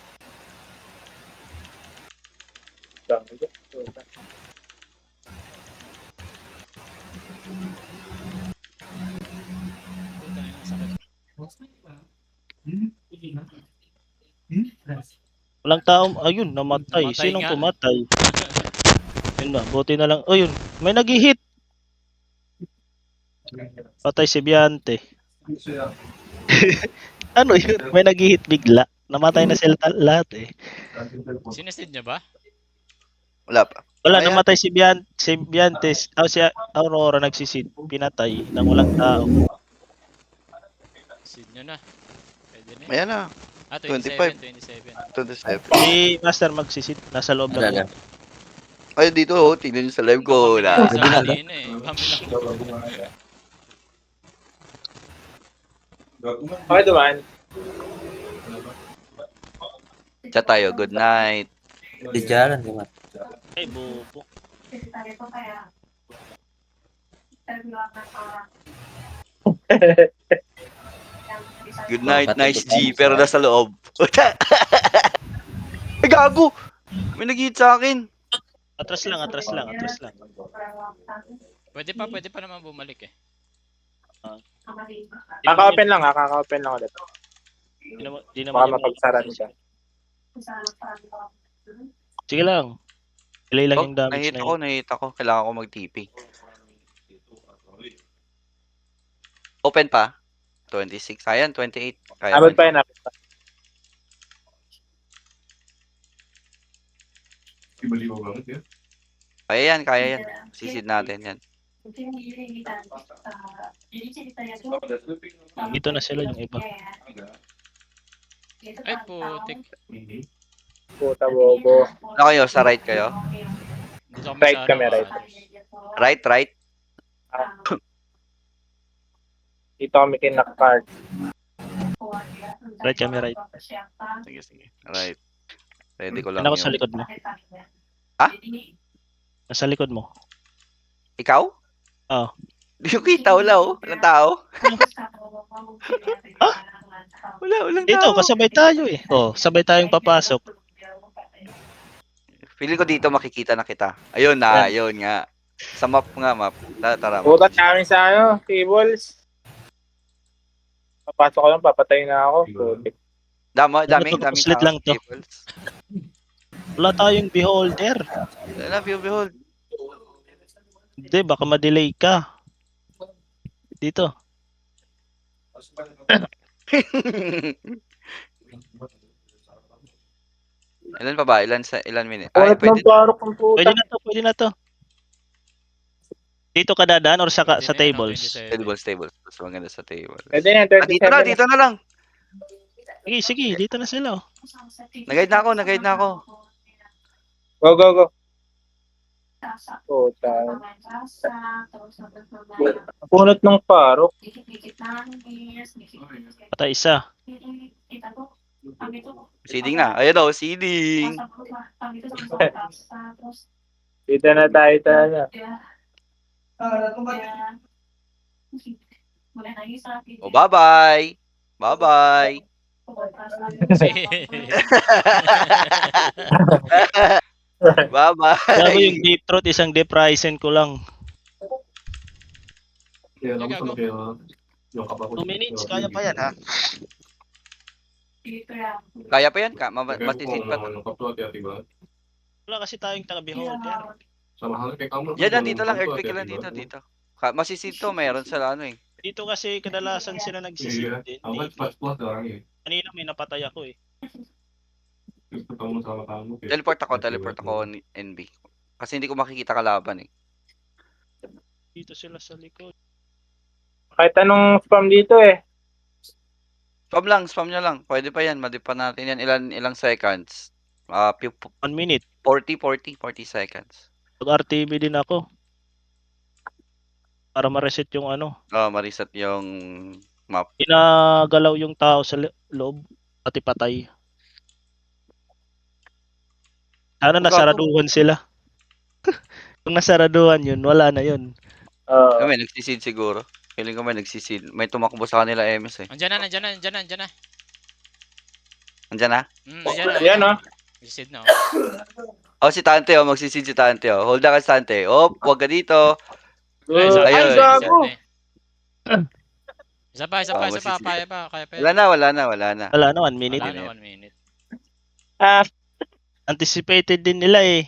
Walang tao. Ayun, namatay. Namatay Sinong nga. pumatay? Yun na, buti na lang. Ayun, may nag-hit. Patay si Biante. Ano yun? May nag-hit bigla. Namatay na sila lahat eh. Sinesid niya ba? Wala pa. Wala, Ayan. namatay si Biante. Si Aurora nagsisid. Pinatay nang walang tao. Sid nyo na. Pwede na. Ayan na. 27. 27. Si Master magsisid. Nasa loob na lang. Ay, dito, oh. Tingnan nyo sa live ko. Sa kanina eh. Kami lang. Okay, dumaan. Chat tayo. Good night. Di jalan di man. Ay, bubo. Good night, nice G. Pero nasa loob. Ay, gago! May nag-hit sa akin. Atras lang. Pwede pa naman bumalik eh. Kaka-open lang ulit. Di naman Baka yung- mapagsaran siya. Sige lang. Delay lang Oh, yung damage na yun. nahit ako. Kailangan ko mag-TP. Open pa. 26. Ayan, 28. Kaya Abot pa. pa yun. Kaya yan. Sisid natin yan. Dito na sila yung iba. Ay, putik. Puta bobo. Ano kayo? Sa right kayo? Dito kami Right sa kami, ano, right. Right? Dito kami kinak-card. Right kami, right. Sige. Right. Ready ko lang Ano ako sa yung... likod mo? Ha? Nasa likod mo. Ikaw? Oo. Di ko kita. Wala, oh. Walang tao. Walang Dito, tao. kasabay tayo eh. Oh, sabay tayong papasok. Feeling ko dito makikita na kita. Ayun na, ayun nga. Sa map nga, map. Tara, map. Puta namin sa cables. Papasok ko lang, papatay na ako. Putik. Daming Slit lang to. tables. Wala tayong beholder. Love you, behold. Hindi, baka ma-delay ka. Dito. Ilan pa ba? Ilan minute? Ay, Pwede. Pwede na to. Dito ka dadaan or sa tables? Tables. Mas maganda sa table. Pwede na, 27 Dito na lang. Sige, dito na sila. Oh. Nag-guide na ako. Go. Puta. Punot ng parok. Patay isa. Seeding na. Ayun o, seeding. Dito na tayo talaga. Oh, bye-bye. Bye-bye. Kaya ko yung Bye-bye. deep throat, isang deep rising ko lang. Gago. 2 minutes, kaya pa yan ha. Kaya pa yan, matisid pa to. Wala kasi tayong taga-beholder. Yan lang, dito lang, earthquake lang dito. Masisid to, mayroon sa ano eh. Dito kasi kadalasan sila nagsisid din. Kanina may napatay ako eh. Teleport ako NB. Kasi hindi ko makikita kalaban eh. Dito sila sa likod. Kahit anong spam dito eh. Spam nyo lang. Pwede pa yan, madip pa natin yan. Ilang seconds? 1 minute. 40 seconds. Mag-RTB din ako. Para ma-reset yung ano. Ma-reset yung map. Pinagalaw yung tao sa loob. Pati patay. Sana nasaraduhan sila. Kung nasaraduhan yun, wala na yun. May nagsisid siguro. Feeling ko may nagsisid. May tumakbo sa kanila MS eh. Andiyan na. Andyan na? Nandiyan Ayan na. oh. Nagsisid na. Si Tante magsisid si Tante Hold on ka si Tante. Wag ka dito. Ay, gago. Isa pa. Kaya pa. Wala na. Wala na, 1 minute. Wala na, 1 minute. Anticipated din nila eh.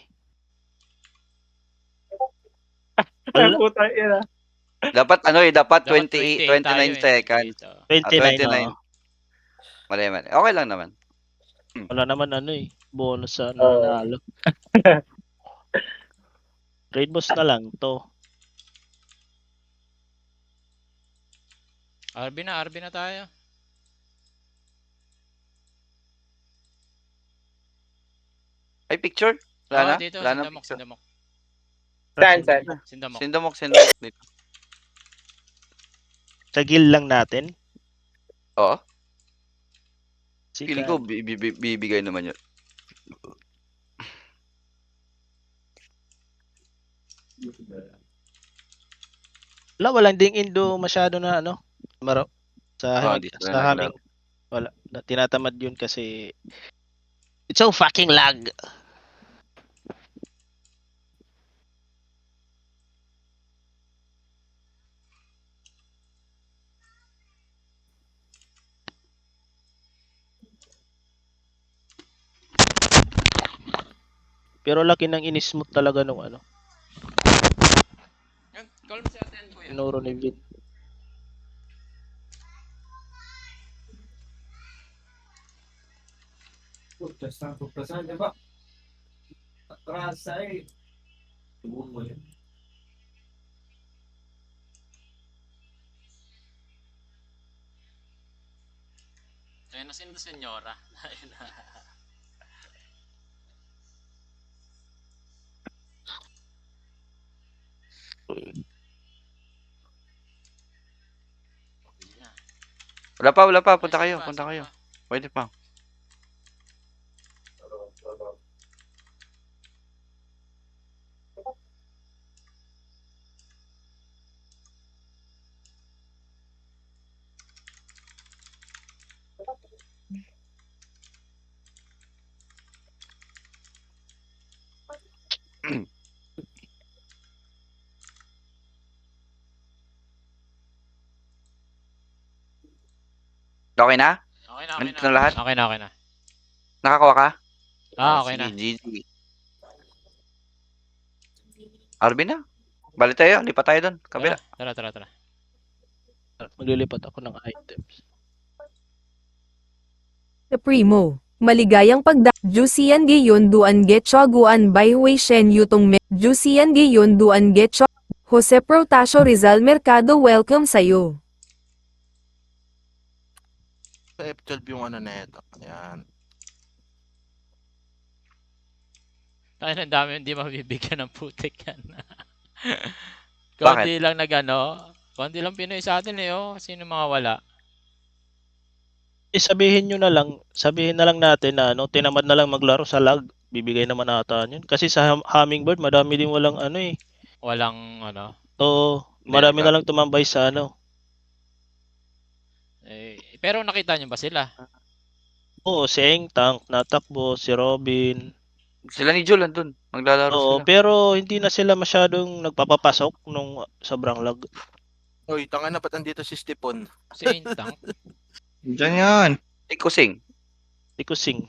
Ay, puta ina. Dapat dapat 28 29 tayo, seconds. 29. Mali. Okay lang naman. Wala naman bonus sa nanalo. Raid boss na lang to. RB na tayo. Ay, picture? Wala na? Dito, Wala na Sindamok. Saan? Sindamok dito. Tagil lang natin. Oo. Si Feeling ko bibigay naman yun. Walang ding Indo masyado na sa dito sa na Haming. Wala. Tinatamad yun kasi it's so fucking lag. Pero laki ng inismooth talaga nung Call mo si Ate Ann, kuya. Inuro ni Vin. Saan, di ba? Atrasa eh. Tubuhin mo yan. Kaya na sino senyora? Wala pa. Punta kayo. Pwede pa. Okay na? Okay na. Nandito na lahat? Okay na. Nakakuha ka? Okay na. GG. RB na. Balik tayo. Lipat tayo doon. Kabila. Tara. Maglilipat ako ng items. Primo, maligayang Jusian Giyon Duan Getchoguan by Hui Shen Yutong Me. Jusian Giyon Duan Getcho. Jose Protasio Rizal Mercado, welcome sa'yo. F12 yung na ito. Ayan. Tayo ng dami hindi mabibigyan ng putik yan. Konti lang konti lang Pinoy sa atin sino mga wala? Sabihin na lang natin na tinamad na lang maglaro sa lag. Bibigay naman ata yun. Kasi sa Hummingbird, madami din walang Walang Oo, marami na lang tumambay sa pero nakita niyo ba sila? Oo, si Eng Tank, natakbo, si Robin. Sila ni Jul andun. Maglalaro Oo, sila. pero hindi na sila masyadong nagpapapasok nung sobrang lag. Uy, tanga na ba't andito si Stepon? Si Intang. Diyan yan. Ikusing. Hindi ko sing.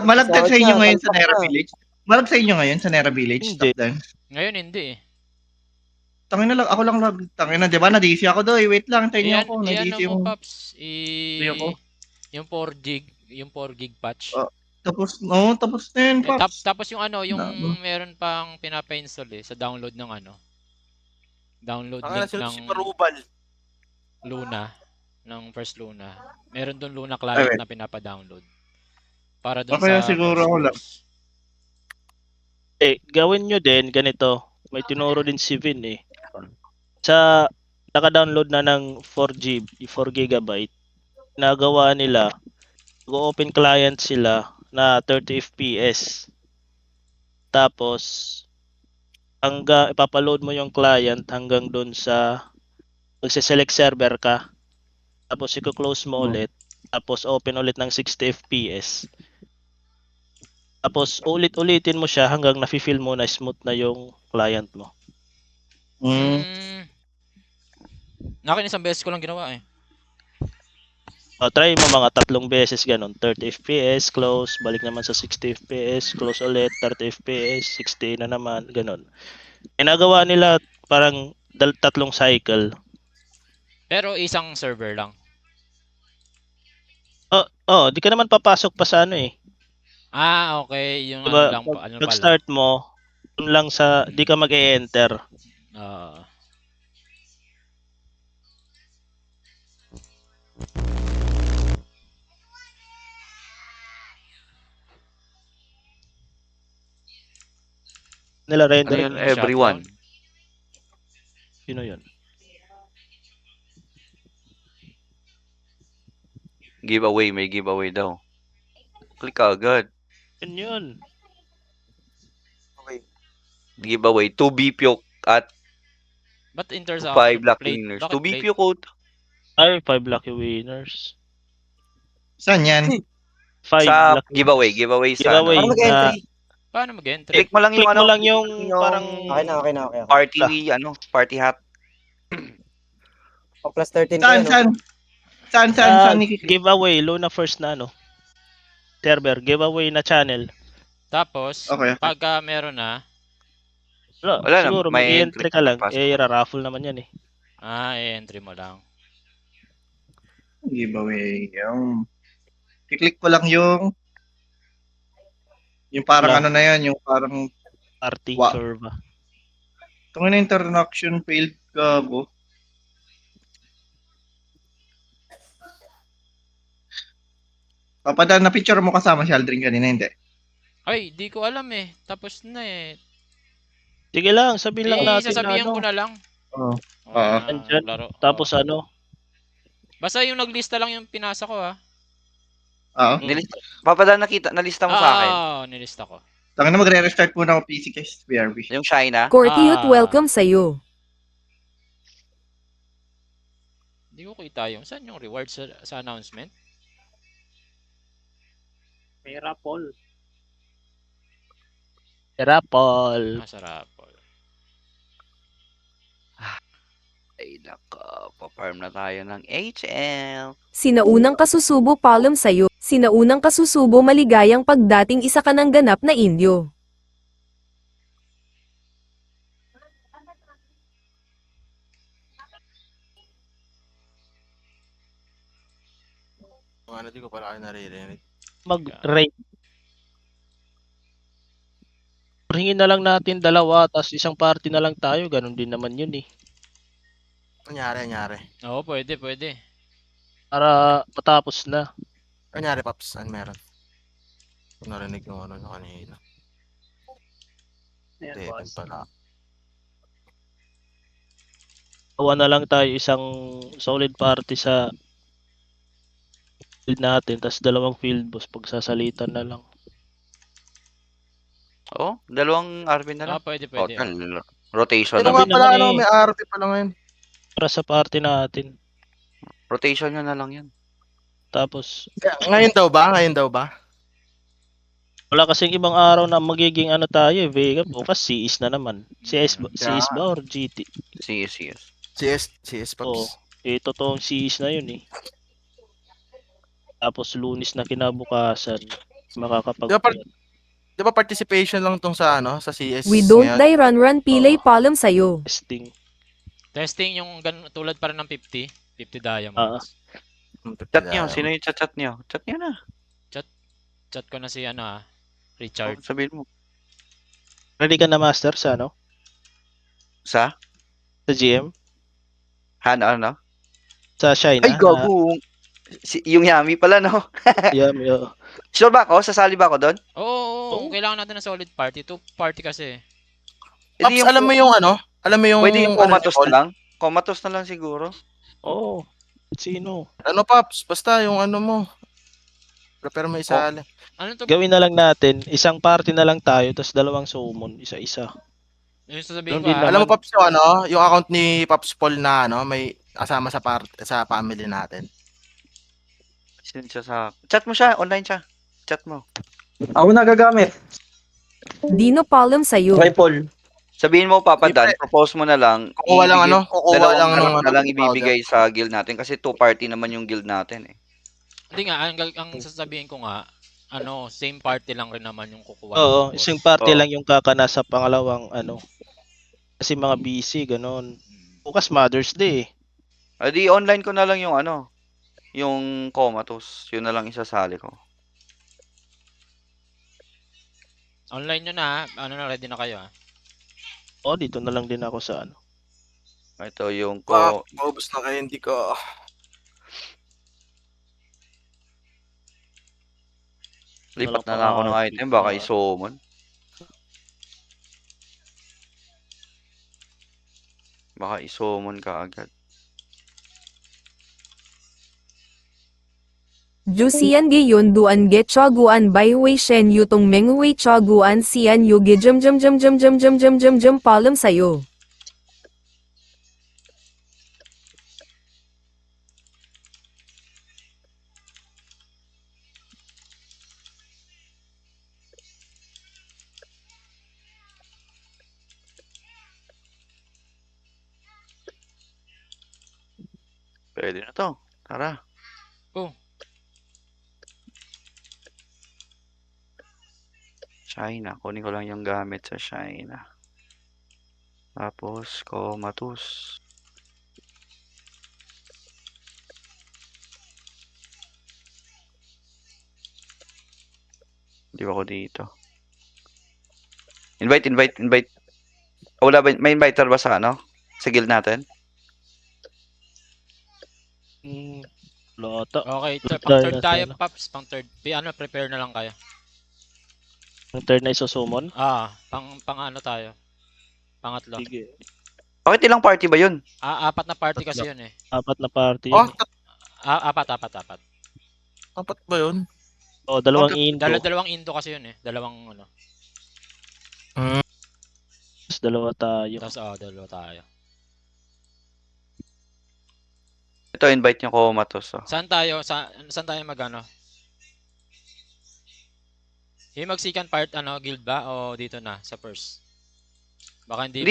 Malagdag sa inyo ngayon sa Talpak Nera na. Village. Malag sa inyo ngayon sa Nera Village. Hindi. Top dance. Ngayon hindi eh. Tangin na lang, ako lang lag. Tangin na, di ba? Na-DC ako doon. Wait lang, tayo niyo ako. Iyan Na-DC mo, yung... Paps. ako. Yung 4 gig. Yung 4 gig patch. Tapos na yun, Pops. Tapos yung ano, yung Na- meron pang pinapa-install eh. Sa download ng ano. Download Tanga na link si ng Parubal. Luna. Ng first Luna. Meron doon Luna client Okay. na pinapa-download. Para doon Okay, sa siguro first ako lang. Lunas. Gawin nyo din ganito. May tinuro din si Vin eh. Sa naka-download na ng 4 GB, nagawa nila, go-open client sila na 30 FPS. Tapos, ipapaload mo yung client hanggang doon sa magse-select server ka. Tapos, i-close mo ulit. Tapos, open ulit ng 60 FPS. Tapos, ulit-ulitin mo siya hanggang nafe-feel mo na smooth na yung client mo. Akin isang beses ko lang ginawa eh. Try mo mga 3 beses ganun. 30 FPS, close, balik naman sa 60 FPS, close ulit, 30 FPS, 60 na naman, ganun. Ginagawa nila parang 3 cycle. Pero isang server lang. Di ka naman papasok pa sa ano eh. Ah, okay. Yung Diba, ano lang po. Ano pala. Nag-start mo, dun lang sa, di ka mag-e-enter. Nila render. Ano yun, everyone? Sino yun? Giveaway, may giveaway daw. Click agad. Yun. Giveaway, 2 BPO at But in terms of 5 lucky plate, winners. bakit 2 plate? BPO code. Ay, 5 lucky winners. Saan yan? 5 Sa lucky giveaway, winners. giveaway sa Giveaway ano. Paano mag-entry? Paano mag-entry? Click mo lang yung Click mo lang yung parang Okay na. party, party hat. O, plus 13 kayo, no? Saan? Giveaway, Luna first na ano. Server, giveaway na channel. Tapos, Okay. pagka meron na, Wala na, siguro may mag-entry ka lang. pasok. Raffle naman yan eh. i-entry mo lang. Giveaway. I-click ko lang yung parang ano na yan, yung parang Party Wow. curve. Tungin na interaction failed ka, bo. Papadaan na picture mo kasama si Aldrin kanina, hindi? Ay, di ko alam eh. Tapos na eh. Sige lang, sabihin lang natin Sasabihan na ko ano. na lang. Oo. Andyan. Laro. Tapos ano. Basta yung naglista lang yung pinasa ko ha. Oo. Papadaan nalista mo sa akin. Nilista ko. Tangin na magre-restart muna ako PC guys, BRB. Yung China. Cortiot welcome sa'yo. Hindi ko kita yung saan yung reward sa announcement. May raffle. Raffle. Sa raffle. Ay nako, pa-farm na tayo ng HL. Sinaunang kasusubo palom sa'yo. Sinaunang kasusubo maligayang pagdating isa ka ng ganap na indio. Ano, di ko pala kayo naririnig. Mag-rate. Hingin na lang natin 2, tapos isang party na lang tayo. Ganon din naman yun eh. Anyari. Oo, pwede. Para matapos na. Anyari, Paps, ano meron? Kung narinig yung ano kanina. Hindi, pala. Gawa na lang tayo isang solid party sa field natin, tapos 2 field boss, pagsasalitan na lang. Oh, 2 Arvin na lang. Pwede. Rotation Pero na. nga pala, may RP pala ngayon. Para sa party natin. Rotation nyo na lang yan. Tapos, Ngayon daw ba? Ngayon daw ba? wala kasing ibang araw na magiging ano tayo eh, Vega. Bukas CS na naman. CS ba or GT? CS. CS Oo. Pops. Totoong CS na yun eh. Tapos Lunes na kinabukasan, makakapag... Di ba participation lang tong sa sa CS We don't ngayon? die run pilay palom sa'yo. Testing. Testing yung tulad pa rin ng 50 diamonds. Chat nyo. Sino yung chat nyo? Chat nyo na. Chat ko na si Richard. Sabihin mo. Ready ka na master sa ano? Sa GM? Ano? Sa Shine. Ay, gago. Yung Yami pala, no? Yami, oo. Sure ba ako? Sasali ba ako doon? Oo, kailangan natin ng solid party. 2 party kasi. Pops, alam mo yung Alam mo yung... Pwede yung Comatose na lang? Comatose na lang siguro. Oo. Sino? Pops? Basta yung mo. Prepare mo isali. Gawin na lang natin, isang party na lang tayo, tapos 2 summon, isa-isa. Yung sasabihin ko, Alam mo, Pops, yung account ni Pops Paul na may kasama sa family natin. Send siya sa... Chat mo siya. Online siya. Chat mo. Ako nagagamit. Dino palom sa'yo. Paul. Sabihin mo, Papa Dan, propose mo na lang. Kukuha lang dalawang na lang ibibigay sa guild natin kasi 2 party naman yung guild natin eh. Hindi nga, ang sasabihin ko nga, same party lang rin naman yung kukuha. Oo, isang party lang yung kakana sa pangalawang kasi mga busy, ganon. Bukas Mother's Day. Di online ko na lang yung yung Comatose. Yun na lang isasali ko. Online nyo na, ready na kayo Dito na lang din ako sa Ito yung Maubos na kayo, hindi ko... Lipat na lang ako ng item, baka isumon. Baka isumon ka agad. Jusian Giyon duan get choguan by Hui Shen yutong mengwei choguan sian yugi jum palom sa'yo. Pwede na to. Tara. China. Kunin ko lang yung gamit sa China. Tapos, Comatose. Hindi ba ako dito? Invite. Wala ba? May inviter ba sa sa guild natin? Lota. Okay, pang third tayo, Pops. Pang third. Prepare na lang kayo. Pang third na isusumon? Pang tayo. Pangatlo. Sige. Bakit ilang party ba yun? 4 na party kasi yun eh. 4 na party yun. Apat. Apat ba yun? 2 Indo. Dalawang Indo kasi yun eh. Dalawang Tapos 2 tayo. Tapos 2 tayo. Ito, invite nyo Comatose. Saan tayo yung mag-second part, guild ba? O dito na, sa first? Baka hindi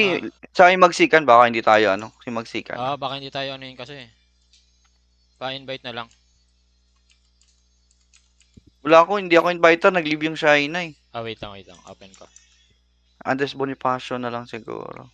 sa yung magsikan, baka hindi tayo yung magsikan. Baka hindi tayo yun kasi. Pa-invite na lang. Wala hindi ako inviter, nag-leave yung China eh. Wait lang, open ko. Andres Bonifacio na lang siguro.